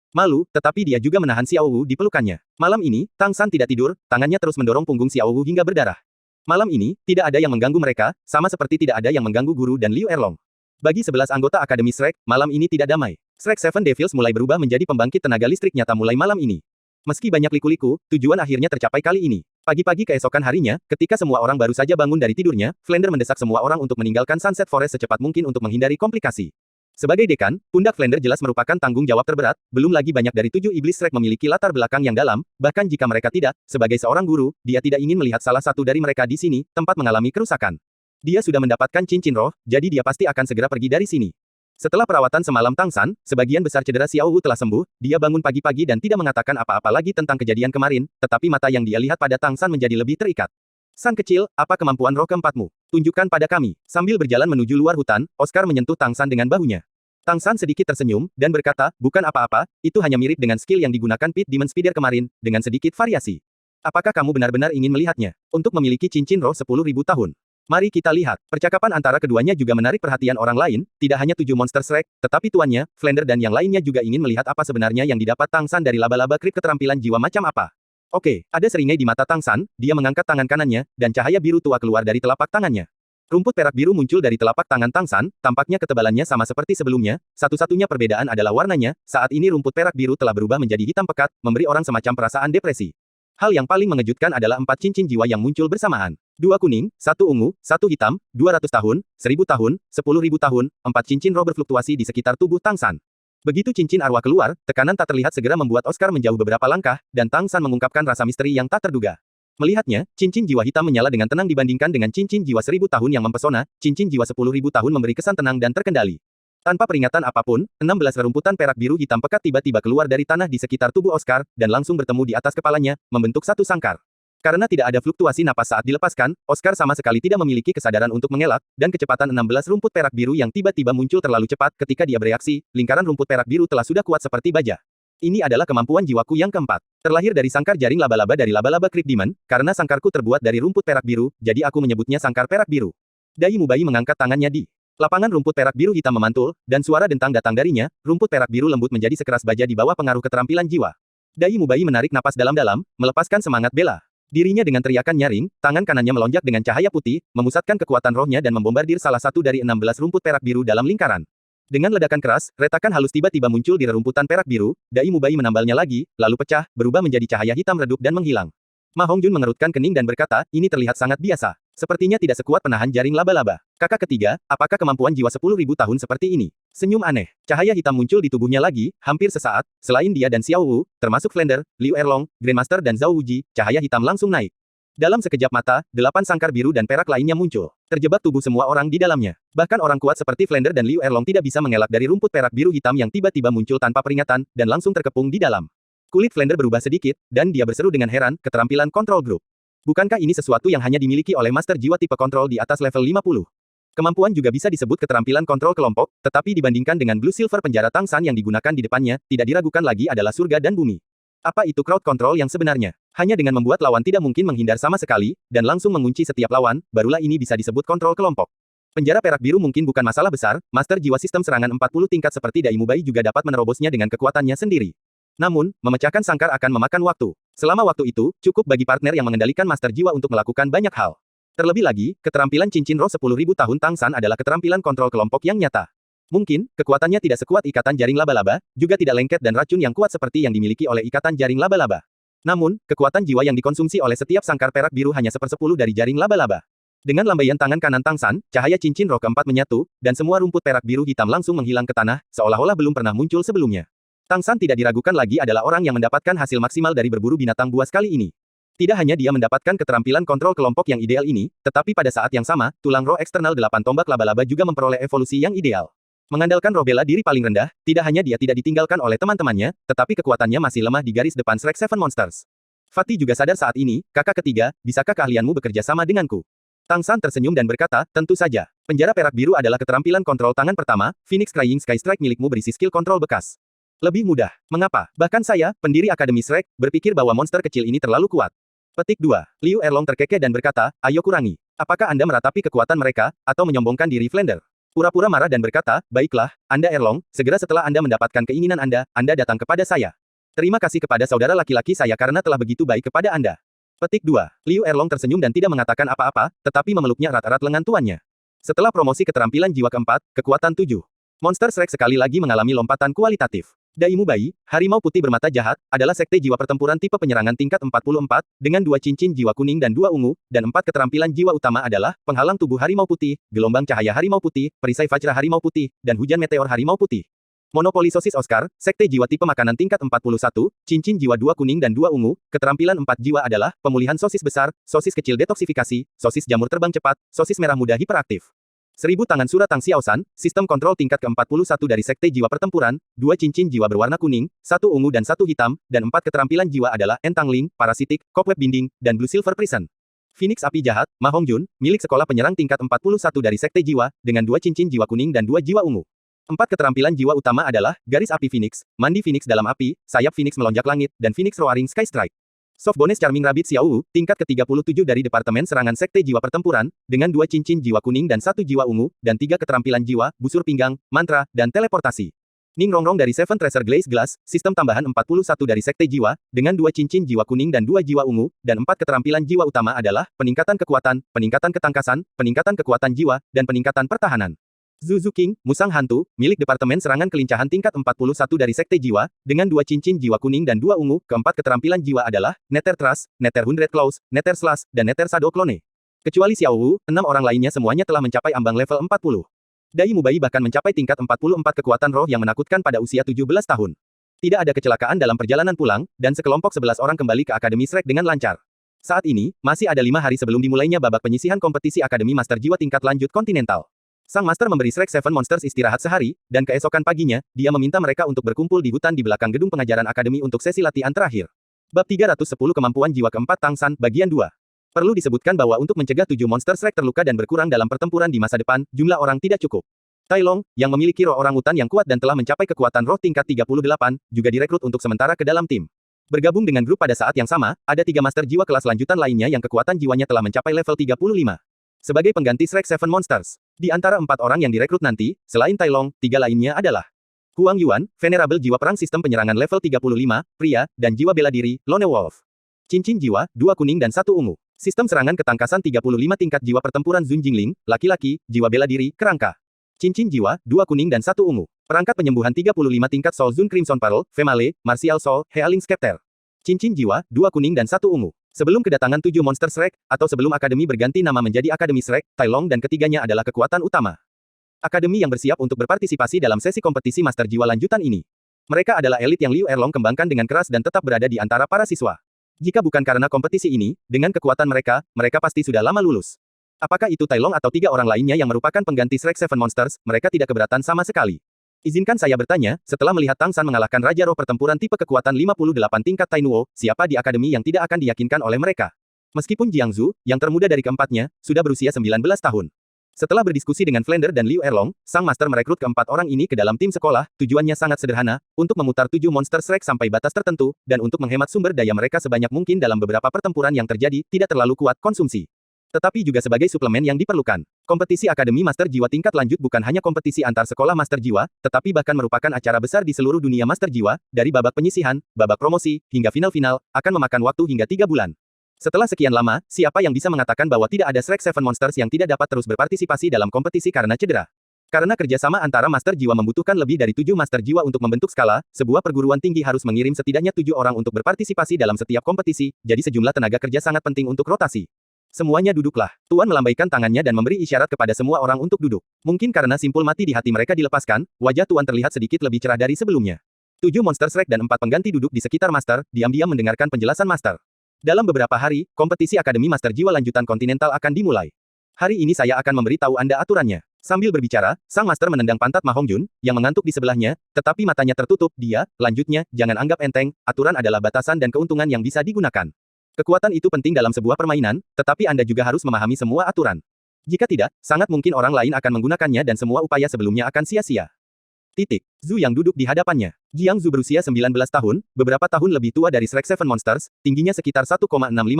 malu, tetapi dia juga menahan Xiao Wu di pelukannya. Malam ini, Tang San tidak tidur, tangannya terus mendorong punggung Xiao Wu hingga berdarah. Malam ini, tidak ada yang mengganggu mereka, sama seperti tidak ada yang mengganggu guru dan Liu Erlong. Bagi 11 anggota Akademi Shrek, malam ini tidak damai. Shrek Seven Devils mulai berubah menjadi pembangkit tenaga listrik nyata mulai malam ini. Meski banyak liku-liku, tujuan akhirnya tercapai kali ini. Pagi-pagi keesokan harinya, ketika semua orang baru saja bangun dari tidurnya, Flander mendesak semua orang untuk meninggalkan Sunset Forest secepat mungkin untuk menghindari komplikasi. Sebagai dekan, pundak Flander jelas merupakan tanggung jawab terberat, belum lagi banyak dari 7 iblis Shrek memiliki latar belakang yang dalam, bahkan jika mereka tidak, sebagai seorang guru, dia tidak ingin melihat salah satu dari mereka di sini, tempat mengalami kerusakan. Dia sudah mendapatkan cincin roh, jadi dia pasti akan segera pergi dari sini. Setelah perawatan semalam Tang San, sebagian besar cedera Xiao Wu telah sembuh, dia bangun pagi-pagi dan tidak mengatakan apa-apa lagi tentang kejadian kemarin, tetapi mata yang dia lihat pada Tang San menjadi lebih terikat. San kecil, apa kemampuan roh keempatmu? Tunjukkan pada kami. Sambil berjalan menuju luar hutan, Oscar menyentuh Tang San dengan bahunya. Tang San sedikit tersenyum, dan berkata, bukan apa-apa, itu hanya mirip dengan skill yang digunakan Pit Demon Spider kemarin, dengan sedikit variasi. Apakah kamu benar-benar ingin melihatnya? Untuk memiliki cincin roh 10.000 tahun. Mari kita lihat. Percakapan antara keduanya juga menarik perhatian orang lain, tidak hanya 7 monster Shrek, tetapi tuannya, Flander dan yang lainnya juga ingin melihat apa sebenarnya yang didapat Tang San dari laba-laba krip keterampilan jiwa macam apa. Oke, ada seringai di mata Tang San, dia mengangkat tangan kanannya, dan cahaya biru tua keluar dari telapak tangannya. Rumput perak biru muncul dari telapak tangan Tang San, tampaknya ketebalannya sama seperti sebelumnya, satu-satunya perbedaan adalah warnanya, saat ini rumput perak biru telah berubah menjadi hitam pekat, memberi orang semacam perasaan depresi. Hal yang paling mengejutkan adalah 4 cincin jiwa yang muncul bersamaan. 2 kuning, 1 ungu, 1 hitam, 200 tahun, 1000 tahun, 10.000 tahun, 4 cincin roh berfluktuasi di sekitar tubuh Tang San. Begitu cincin arwah keluar, tekanan tak terlihat segera membuat Oscar menjauh beberapa langkah, dan Tang San mengungkapkan rasa misteri yang tak terduga. Melihatnya, cincin jiwa hitam menyala dengan tenang dibandingkan dengan cincin jiwa 1000 tahun yang mempesona, cincin jiwa 10.000 tahun memberi kesan tenang dan terkendali. Tanpa peringatan apapun, 16 rerumputan perak biru hitam pekat tiba-tiba keluar dari tanah di sekitar tubuh Oscar, dan langsung bertemu di atas kepalanya, membentuk satu sangkar. Karena tidak ada fluktuasi napas saat dilepaskan, Oscar sama sekali tidak memiliki kesadaran untuk mengelak, dan kecepatan 16 rumput perak biru yang tiba-tiba muncul terlalu cepat ketika dia bereaksi, lingkaran rumput perak biru telah sudah kuat seperti baja. Ini adalah kemampuan jiwaku yang keempat. Terlahir dari sangkar jaring laba-laba dari laba-laba Crypt Demon, karena sangkarku terbuat dari rumput perak biru, jadi aku menyebutnya sangkar perak biru. Dai Mubai mengangkat tangannya di lapangan rumput perak biru hitam memantul, dan suara dentang datang darinya, rumput perak biru lembut menjadi sekeras baja di bawah pengaruh keterampilan jiwa. Dai Mubai menarik napas dalam-dalam, melepaskan semangat bela dirinya dengan teriakan nyaring, tangan kanannya melonjak dengan cahaya putih, memusatkan kekuatan rohnya dan membombardir salah satu dari 16 rumput perak biru dalam lingkaran. Dengan ledakan keras, retakan halus tiba-tiba muncul di rerumputan perak biru, Dai Mubai menambalnya lagi, lalu pecah, berubah menjadi cahaya hitam redup dan menghilang. Ma Hongjun mengerutkan kening dan berkata, ini terlihat sangat biasa. Sepertinya tidak sekuat penahan jaring laba-laba. Kakak ketiga, apakah kemampuan jiwa 10.000 tahun seperti ini? Senyum aneh. Cahaya hitam muncul di tubuhnya lagi, hampir sesaat, selain dia dan Xiao Wu, termasuk Flander, Liu Erlong, Grandmaster dan Zhao Wuji, cahaya hitam langsung naik. Dalam sekejap mata, 8 sangkar biru dan perak lainnya muncul. Terjebak tubuh semua orang di dalamnya. Bahkan orang kuat seperti Flander dan Liu Erlong tidak bisa mengelak dari rumput perak biru hitam yang tiba-tiba muncul tanpa peringatan, dan langsung terkepung di dalam. Kulit Flander berubah sedikit, dan dia berseru dengan heran, keterampilan kontrol grup. Bukankah ini sesuatu yang hanya dimiliki oleh master jiwa tipe kontrol di atas level 50? Kemampuan juga bisa disebut keterampilan kontrol kelompok, tetapi dibandingkan dengan Blue Silver penjara Tang San yang digunakan di depannya, tidak diragukan lagi adalah surga dan bumi. Apa itu crowd control yang sebenarnya? Hanya dengan membuat lawan tidak mungkin menghindar sama sekali, dan langsung mengunci setiap lawan, barulah ini bisa disebut kontrol kelompok. Penjara perak biru mungkin bukan masalah besar, master jiwa sistem serangan 40 tingkat seperti Dai Mubai juga dapat menerobosnya dengan kekuatannya sendiri. Namun, memecahkan sangkar akan memakan waktu. Selama waktu itu, cukup bagi partner yang mengendalikan master jiwa untuk melakukan banyak hal. Terlebih lagi, keterampilan cincin roh 10.000 tahun Tang San adalah keterampilan kontrol kelompok yang nyata. Mungkin, kekuatannya tidak sekuat ikatan jaring laba-laba, juga tidak lengket dan racun yang kuat seperti yang dimiliki oleh ikatan jaring laba-laba. Namun, kekuatan jiwa yang dikonsumsi oleh setiap sangkar perak biru hanya 1/10 dari jaring laba-laba. Dengan lambaian tangan kanan Tang San, cahaya cincin roh keempat menyatu, dan semua rumput perak biru hitam langsung menghilang ke tanah, seolah-olah belum pernah muncul sebelumnya. Tang San tidak diragukan lagi adalah orang yang mendapatkan hasil maksimal dari berburu binatang buas kali ini. Tidak hanya dia mendapatkan keterampilan kontrol kelompok yang ideal ini, tetapi pada saat yang sama, tulang roh eksternal 8 tombak laba-laba juga memperoleh evolusi yang ideal. Mengandalkan roh bela diri paling rendah, tidak hanya dia tidak ditinggalkan oleh teman-temannya, tetapi kekuatannya masih lemah di garis depan Shrek Seven Monsters. Fatih juga sadar saat ini, kakak ketiga, bisakah keahlianmu bekerja sama denganku? Tang San tersenyum dan berkata, tentu saja. Penjara perak biru adalah keterampilan kontrol tangan pertama, Phoenix Crying Sky Strike milikmu berisi skill kontrol bekas. Lebih mudah. Mengapa? Bahkan saya, pendiri Akademi Shrek, berpikir bahwa monster kecil ini terlalu kuat. Petik 2. Liu Erlong terkekeh dan berkata, ayo kurangi. Apakah Anda meratapi kekuatan mereka, atau menyombongkan diri Flander? Pura-pura marah dan berkata, baiklah, Anda Erlong, segera setelah Anda mendapatkan keinginan Anda datang kepada saya. Terima kasih kepada saudara laki-laki saya karena telah begitu baik kepada Anda. Petik 2. Liu Erlong tersenyum dan tidak mengatakan apa-apa, tetapi memeluknya erat-erat lengan tuannya. Setelah promosi keterampilan jiwa keempat, kekuatan 7. Monster Shrek sekali lagi mengalami lompatan kualitatif. Daimu Bai, harimau putih bermata jahat, adalah sekte jiwa pertempuran tipe penyerangan tingkat 44, dengan 2 cincin jiwa kuning dan 2 ungu, dan 4 keterampilan jiwa utama adalah, penghalang tubuh harimau putih, gelombang cahaya harimau putih, perisai Vajra harimau putih, dan hujan meteor harimau putih. Monopoli sosis Oscar, sekte jiwa tipe makanan tingkat 41, cincin jiwa 2 kuning dan 2 ungu, keterampilan 4 jiwa adalah, pemulihan sosis besar, sosis kecil detoksifikasi, sosis jamur terbang cepat, sosis merah muda hiperaktif. 1000 tangan surat Tang Xiaoshan, sistem kontrol tingkat ke-41 dari sekte jiwa pertempuran, 2 cincin jiwa berwarna kuning, 1 ungu dan 1 hitam, dan 4 keterampilan jiwa adalah entangling, parasitik, cobweb binding, dan blue silver prison. Phoenix api jahat, Ma Hongjun, milik sekolah penyerang tingkat 41 dari sekte jiwa, dengan 2 cincin jiwa kuning dan 2 jiwa ungu. 4 keterampilan jiwa utama adalah, garis api Phoenix, mandi Phoenix dalam api, sayap Phoenix melonjak langit, dan Phoenix roaring sky strike. Soft bonus Charming Rabbit Xiao Wu, tingkat ke-37 dari Departemen Serangan Sekte Jiwa Pertempuran, dengan 2 cincin jiwa kuning dan 1 jiwa ungu, dan 3 keterampilan jiwa, busur pinggang, mantra, dan teleportasi. Ning Rongrong dari Seven Treasure Glaze Glass, sistem tambahan 41 dari Sekte Jiwa, dengan 2 cincin jiwa kuning dan 2 jiwa ungu, dan 4 keterampilan jiwa utama adalah, peningkatan kekuatan, peningkatan ketangkasan, peningkatan kekuatan jiwa, dan peningkatan pertahanan. Zuzu King, musang hantu, milik Departemen Serangan Kelincahan tingkat 41 dari Sekte Jiwa, dengan 2 cincin jiwa kuning dan 2 ungu, keempat keterampilan jiwa adalah, Nether Trust, Nether Hundred Claws, Nether Slash, dan Nether Shadow Clone. Kecuali Xiao Wu, 6 orang lainnya semuanya telah mencapai ambang level 40. Dai Mubai bahkan mencapai tingkat 44 kekuatan roh yang menakutkan pada usia 17 tahun. Tidak ada kecelakaan dalam perjalanan pulang, dan sekelompok 11 orang kembali ke Akademi Shrek dengan lancar. Saat ini, masih ada 5 hari sebelum dimulainya babak penyisihan kompetisi Akademi Master Jiwa tingkat lanjut kontinental. Sang Master memberi Shrek Seven Monsters istirahat sehari, dan keesokan paginya, dia meminta mereka untuk berkumpul di hutan di belakang gedung pengajaran Akademi untuk sesi latihan terakhir. Bab 310 Kemampuan Jiwa Keempat Tang San, bagian 2. Perlu disebutkan bahwa untuk mencegah 7 monster Shrek terluka dan berkurang dalam pertempuran di masa depan, jumlah orang tidak cukup. Tai Long, yang memiliki roh orangutan yang kuat dan telah mencapai kekuatan roh tingkat 38, juga direkrut untuk sementara ke dalam tim. Bergabung dengan grup pada saat yang sama, ada 3 master jiwa kelas lanjutan lainnya yang kekuatan jiwanya telah mencapai level 35. Sebagai pengganti Shrek Seven Monsters, di antara 4 orang yang direkrut nanti, selain Tai Long, 3 lainnya adalah Huang Yuan, Venerable Jiwa Perang Sistem Penyerangan Level 35, pria, dan Jiwa Bela Diri, Lone Wolf. Cincin Jiwa, 2 kuning dan 1 ungu. Sistem Serangan Ketangkasan 35 tingkat Jiwa Pertempuran Zun Jingling, laki-laki, Jiwa Bela Diri, kerangka. Cincin Jiwa, 2 kuning dan 1 ungu. Perangkat Penyembuhan 35 tingkat Soul Zun Crimson Pearl, Female, Martial Soul, Healing Scepter. Cincin Jiwa, 2 kuning dan 1 ungu. Sebelum kedatangan 7 monster Shrek, atau sebelum Akademi berganti nama menjadi Akademi Shrek, Tai Long dan ketiganya adalah kekuatan utama. Akademi yang bersiap untuk berpartisipasi dalam sesi kompetisi Master Jiwa lanjutan ini. Mereka adalah elit yang Liu Erlong kembangkan dengan keras dan tetap berada di antara para siswa. Jika bukan karena kompetisi ini, dengan kekuatan mereka, mereka pasti sudah lama lulus. Apakah itu Tai Long atau 3 orang lainnya yang merupakan pengganti Shrek Seven Monsters, mereka tidak keberatan sama sekali. Izinkan saya bertanya, setelah melihat Tang San mengalahkan Raja Roh Pertempuran tipe kekuatan 58 tingkat Tainuo, siapa di Akademi yang tidak akan diyakinkan oleh mereka? Meskipun Jiang Zhu, yang termuda dari keempatnya, sudah berusia 19 tahun. Setelah berdiskusi dengan Flander dan Liu Erlong, Sang Master merekrut keempat orang ini ke dalam tim sekolah, tujuannya sangat sederhana, untuk memutar 7 monster Shrek sampai batas tertentu, dan untuk menghemat sumber daya mereka sebanyak mungkin dalam beberapa pertempuran yang terjadi, tidak terlalu kuat konsumsi. Tetapi juga sebagai suplemen yang diperlukan. Kompetisi Akademi Master Jiwa tingkat lanjut bukan hanya kompetisi antar sekolah Master Jiwa, tetapi bahkan merupakan acara besar di seluruh dunia Master Jiwa, dari babak penyisihan, babak promosi, hingga final-final, akan memakan waktu hingga 3 bulan. Setelah sekian lama, siapa yang bisa mengatakan bahwa tidak ada Shrek Seven Monsters yang tidak dapat terus berpartisipasi dalam kompetisi karena cedera? Karena kerjasama antara Master Jiwa membutuhkan lebih dari 7 Master Jiwa untuk membentuk skala, sebuah perguruan tinggi harus mengirim setidaknya 7 orang untuk berpartisipasi dalam setiap kompetisi, jadi sejumlah tenaga kerja sangat penting untuk rotasi. Semuanya duduklah. Tuan melambaikan tangannya dan memberi isyarat kepada semua orang untuk duduk. Mungkin karena simpul mati di hati mereka dilepaskan, wajah Tuan terlihat sedikit lebih cerah dari sebelumnya. 7 monster Shrek dan 4 pengganti duduk di sekitar Master, diam-diam mendengarkan penjelasan Master. Dalam beberapa hari, kompetisi Akademi Master Jiwa lanjutan kontinental akan dimulai. Hari ini saya akan memberitahu Anda aturannya. Sambil berbicara, sang master menendang pantat Ma Hongjun, yang mengantuk di sebelahnya, tetapi matanya tertutup. Lanjutnya, jangan anggap enteng, aturan adalah batasan dan keuntungan yang bisa digunakan. Kekuatan itu penting dalam sebuah permainan, tetapi Anda juga harus memahami semua aturan. Jika tidak, sangat mungkin orang lain akan menggunakannya dan semua upaya sebelumnya akan sia-sia. Zhu yang duduk di hadapannya. Jiang Zhu berusia 19 tahun, beberapa tahun lebih tua dari Shrek Seven Monsters, tingginya sekitar 1,65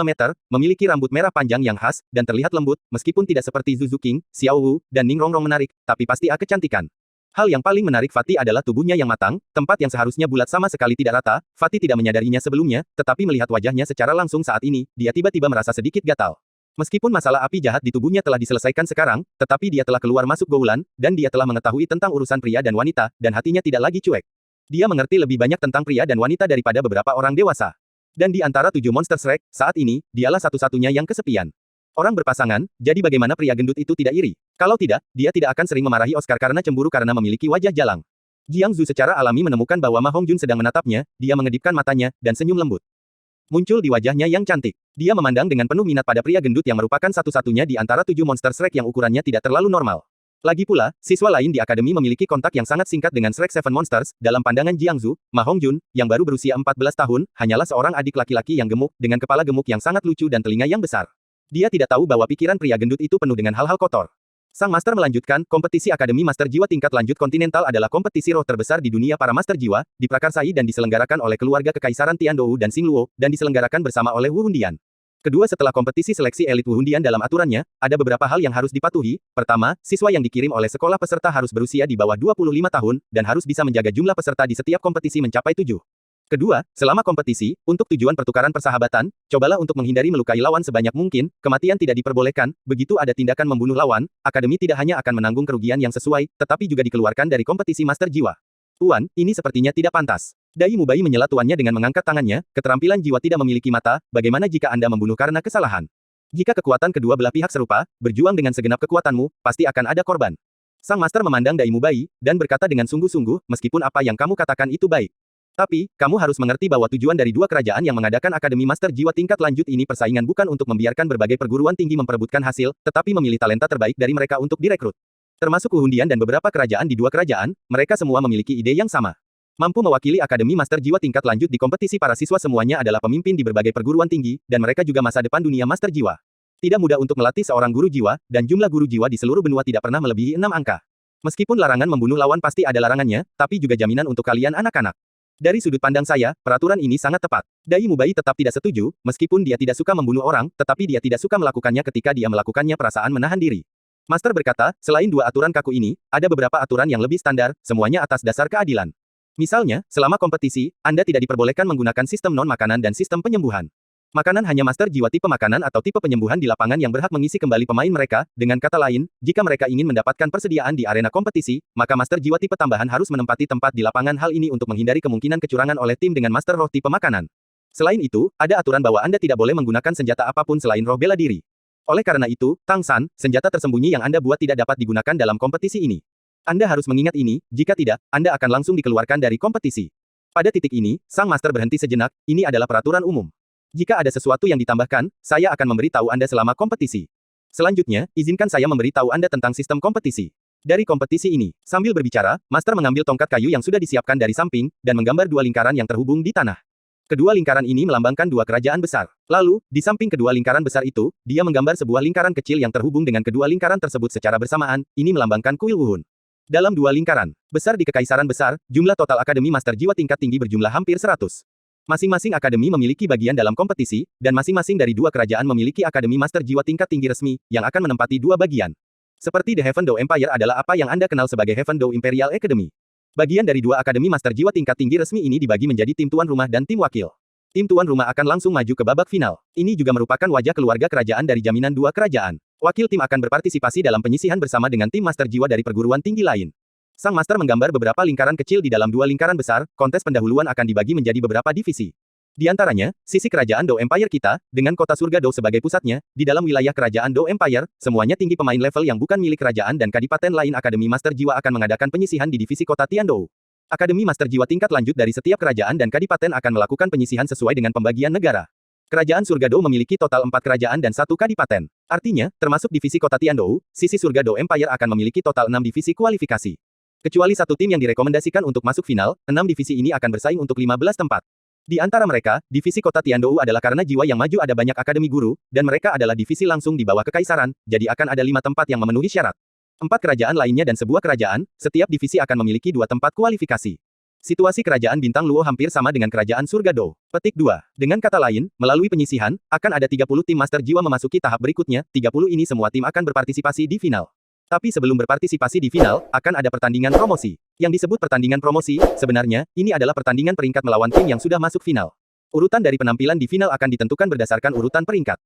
meter, memiliki rambut merah panjang yang khas, dan terlihat lembut, meskipun tidak seperti Zhu Zuqing, Xiao Wu, dan Ning Rongrong menarik, tapi pasti kecantikan. Hal yang paling menarik Fatih adalah tubuhnya yang matang, tempat yang seharusnya bulat sama sekali tidak rata. Fatih tidak menyadarinya sebelumnya, tetapi melihat wajahnya secara langsung saat ini, dia tiba-tiba merasa sedikit gatal. Meskipun masalah api jahat di tubuhnya telah diselesaikan sekarang, tetapi dia telah keluar masuk goulan, dan dia telah mengetahui tentang urusan pria dan wanita, dan hatinya tidak lagi cuek. Dia mengerti lebih banyak tentang pria dan wanita daripada beberapa orang dewasa. Dan di antara 7 monster Shrek, saat ini, dialah satu-satunya yang kesepian. Orang berpasangan, jadi bagaimana pria gendut itu tidak iri? Kalau tidak, dia tidak akan sering memarahi Oscar karena cemburu karena memiliki wajah jalang. Jiang Zhu secara alami menemukan bahwa Ma Hongjun sedang menatapnya, dia mengedipkan matanya, dan senyum lembut muncul di wajahnya yang cantik. Dia memandang dengan penuh minat pada pria gendut yang merupakan satu-satunya di antara 7 monster Shrek yang ukurannya tidak terlalu normal. Lagi pula, siswa lain di akademi memiliki kontak yang sangat singkat dengan Shrek Seven Monsters. Dalam pandangan Jiang Zhu, Ma Hongjun, yang baru berusia 14 tahun, hanyalah seorang adik laki-laki yang gemuk, dengan kepala gemuk yang sangat lucu dan telinga yang besar. Dia tidak tahu bahwa pikiran pria gendut itu penuh dengan hal-hal kotor. Sang master melanjutkan, kompetisi Akademi Master Jiwa tingkat lanjut kontinental adalah kompetisi roh terbesar di dunia para master jiwa, diprakarsai dan diselenggarakan oleh keluarga Kekaisaran Tiandou dan Xingluo, dan diselenggarakan bersama oleh Wu Hundian. Kedua, setelah kompetisi seleksi elit Wu Hundian dalam aturannya, ada beberapa hal yang harus dipatuhi. Pertama, siswa yang dikirim oleh sekolah peserta harus berusia di bawah 25 tahun, dan harus bisa menjaga jumlah peserta di setiap kompetisi mencapai 7. Kedua, selama kompetisi, untuk tujuan pertukaran persahabatan, cobalah untuk menghindari melukai lawan sebanyak mungkin, kematian tidak diperbolehkan, begitu ada tindakan membunuh lawan, akademi tidak hanya akan menanggung kerugian yang sesuai, tetapi juga dikeluarkan dari kompetisi master jiwa. Tuan, ini sepertinya tidak pantas. Dai Mubai menyela tuannya dengan mengangkat tangannya, keterampilan jiwa tidak memiliki mata, bagaimana jika Anda membunuh karena kesalahan? Jika kekuatan kedua belah pihak serupa, berjuang dengan segenap kekuatanmu, pasti akan ada korban. Sang master memandang Dai Mubai, dan berkata dengan sungguh-sungguh, meskipun apa yang kamu katakan itu baik. Tapi, kamu harus mengerti bahwa tujuan dari dua kerajaan yang mengadakan Akademi Master Jiwa tingkat lanjut ini persaingan bukan untuk membiarkan berbagai perguruan tinggi memperebutkan hasil, tetapi memilih talenta terbaik dari mereka untuk direkrut. Termasuk Wu Hundian dan beberapa kerajaan di dua kerajaan, mereka semua memiliki ide yang sama. Mampu mewakili Akademi Master Jiwa tingkat lanjut di kompetisi para siswa semuanya adalah pemimpin di berbagai perguruan tinggi, dan mereka juga masa depan dunia Master Jiwa. Tidak mudah untuk melatih seorang guru jiwa, dan jumlah guru jiwa di seluruh benua tidak pernah melebihi 6 angka. Meskipun larangan membunuh lawan pasti ada larangannya, tapi juga jaminan untuk kalian anak-anak. Dari sudut pandang saya, peraturan ini sangat tepat. Dai Mubai tetap tidak setuju, meskipun dia tidak suka membunuh orang, tetapi dia tidak suka melakukannya ketika dia melakukannya perasaan menahan diri. Master berkata, selain dua aturan kaku ini, ada beberapa aturan yang lebih standar, semuanya atas dasar keadilan. Misalnya, selama kompetisi, Anda tidak diperbolehkan menggunakan sistem non-makanan dan sistem penyembuhan. Makanan hanya master jiwa tipe makanan atau tipe penyembuhan di lapangan yang berhak mengisi kembali pemain mereka. Dengan kata lain, jika mereka ingin mendapatkan persediaan di arena kompetisi, maka master jiwa tipe tambahan harus menempati tempat di lapangan. Hal ini untuk menghindari kemungkinan kecurangan oleh tim dengan master roh tipe makanan. Selain itu, ada aturan bahwa Anda tidak boleh menggunakan senjata apapun selain roh bela diri. Oleh karena itu, Tang San, senjata tersembunyi yang Anda buat tidak dapat digunakan dalam kompetisi ini. Anda harus mengingat ini, jika tidak, Anda akan langsung dikeluarkan dari kompetisi. Pada titik ini, sang master berhenti sejenak, ini adalah peraturan umum. Jika ada sesuatu yang ditambahkan, saya akan memberitahu Anda selama kompetisi. Selanjutnya, izinkan saya memberitahu Anda tentang sistem kompetisi. Dari kompetisi ini, sambil berbicara, Master mengambil tongkat kayu yang sudah disiapkan dari samping, dan menggambar dua lingkaran yang terhubung di tanah. Kedua lingkaran ini melambangkan dua kerajaan besar. Lalu, di samping kedua lingkaran besar itu, dia menggambar sebuah lingkaran kecil yang terhubung dengan kedua lingkaran tersebut secara bersamaan, ini melambangkan kuil Wuhun. Dalam dua lingkaran besar di Kekaisaran Besar, jumlah total Akademi Master Jiwa tingkat tinggi berjumlah hampir 100. Masing-masing akademi memiliki bagian dalam kompetisi, dan masing-masing dari dua kerajaan memiliki Akademi Master Jiwa tingkat tinggi resmi, yang akan menempati dua bagian. Seperti The Heaven Dao Empire adalah apa yang Anda kenal sebagai Heaven Dao Imperial Academy. Bagian dari dua Akademi Master Jiwa tingkat tinggi resmi ini dibagi menjadi tim tuan rumah dan tim wakil. Tim tuan rumah akan langsung maju ke babak final. Ini juga merupakan wajah keluarga kerajaan dari jaminan dua kerajaan. Wakil tim akan berpartisipasi dalam penyisihan bersama dengan tim Master Jiwa dari perguruan tinggi lain. Sang master menggambar beberapa lingkaran kecil di dalam dua lingkaran besar, kontes pendahuluan akan dibagi menjadi beberapa divisi. Di antaranya, sisi kerajaan Dao Empire kita, dengan kota surga Dao sebagai pusatnya, di dalam wilayah kerajaan Dao Empire, semuanya tinggi pemain level yang bukan milik kerajaan dan kadipaten lain. Akademi Master Jiwa akan mengadakan penyisihan di divisi kota Tiandou. Akademi Master Jiwa tingkat lanjut dari setiap kerajaan dan kadipaten akan melakukan penyisihan sesuai dengan pembagian negara. Kerajaan Surga Dou memiliki total 4 kerajaan dan 1 kadipaten. Artinya, termasuk divisi kota Tiandou, sisi Surga Dou Empire akan memiliki total 6 divisi kualifikasi. Kecuali satu tim yang direkomendasikan untuk masuk final, 6 divisi ini akan bersaing untuk 15 tempat. Di antara mereka, divisi kota Tiandou adalah karena jiwa yang maju ada banyak akademi guru, dan mereka adalah divisi langsung di bawah kekaisaran, jadi akan ada 5 tempat yang memenuhi syarat. 4 kerajaan lainnya dan sebuah kerajaan, setiap divisi akan memiliki 2 tempat kualifikasi. Situasi kerajaan bintang Luo hampir sama dengan kerajaan Surga Dou. Petik 2. Dengan kata lain, melalui penyisihan, akan ada 30 tim master jiwa memasuki tahap berikutnya, 30 ini semua tim akan berpartisipasi di final. Tapi sebelum berpartisipasi di final, akan ada pertandingan promosi. Yang disebut pertandingan promosi, sebenarnya, ini adalah pertandingan peringkat melawan tim yang sudah masuk final. Urutan dari penampilan di final akan ditentukan berdasarkan urutan peringkat.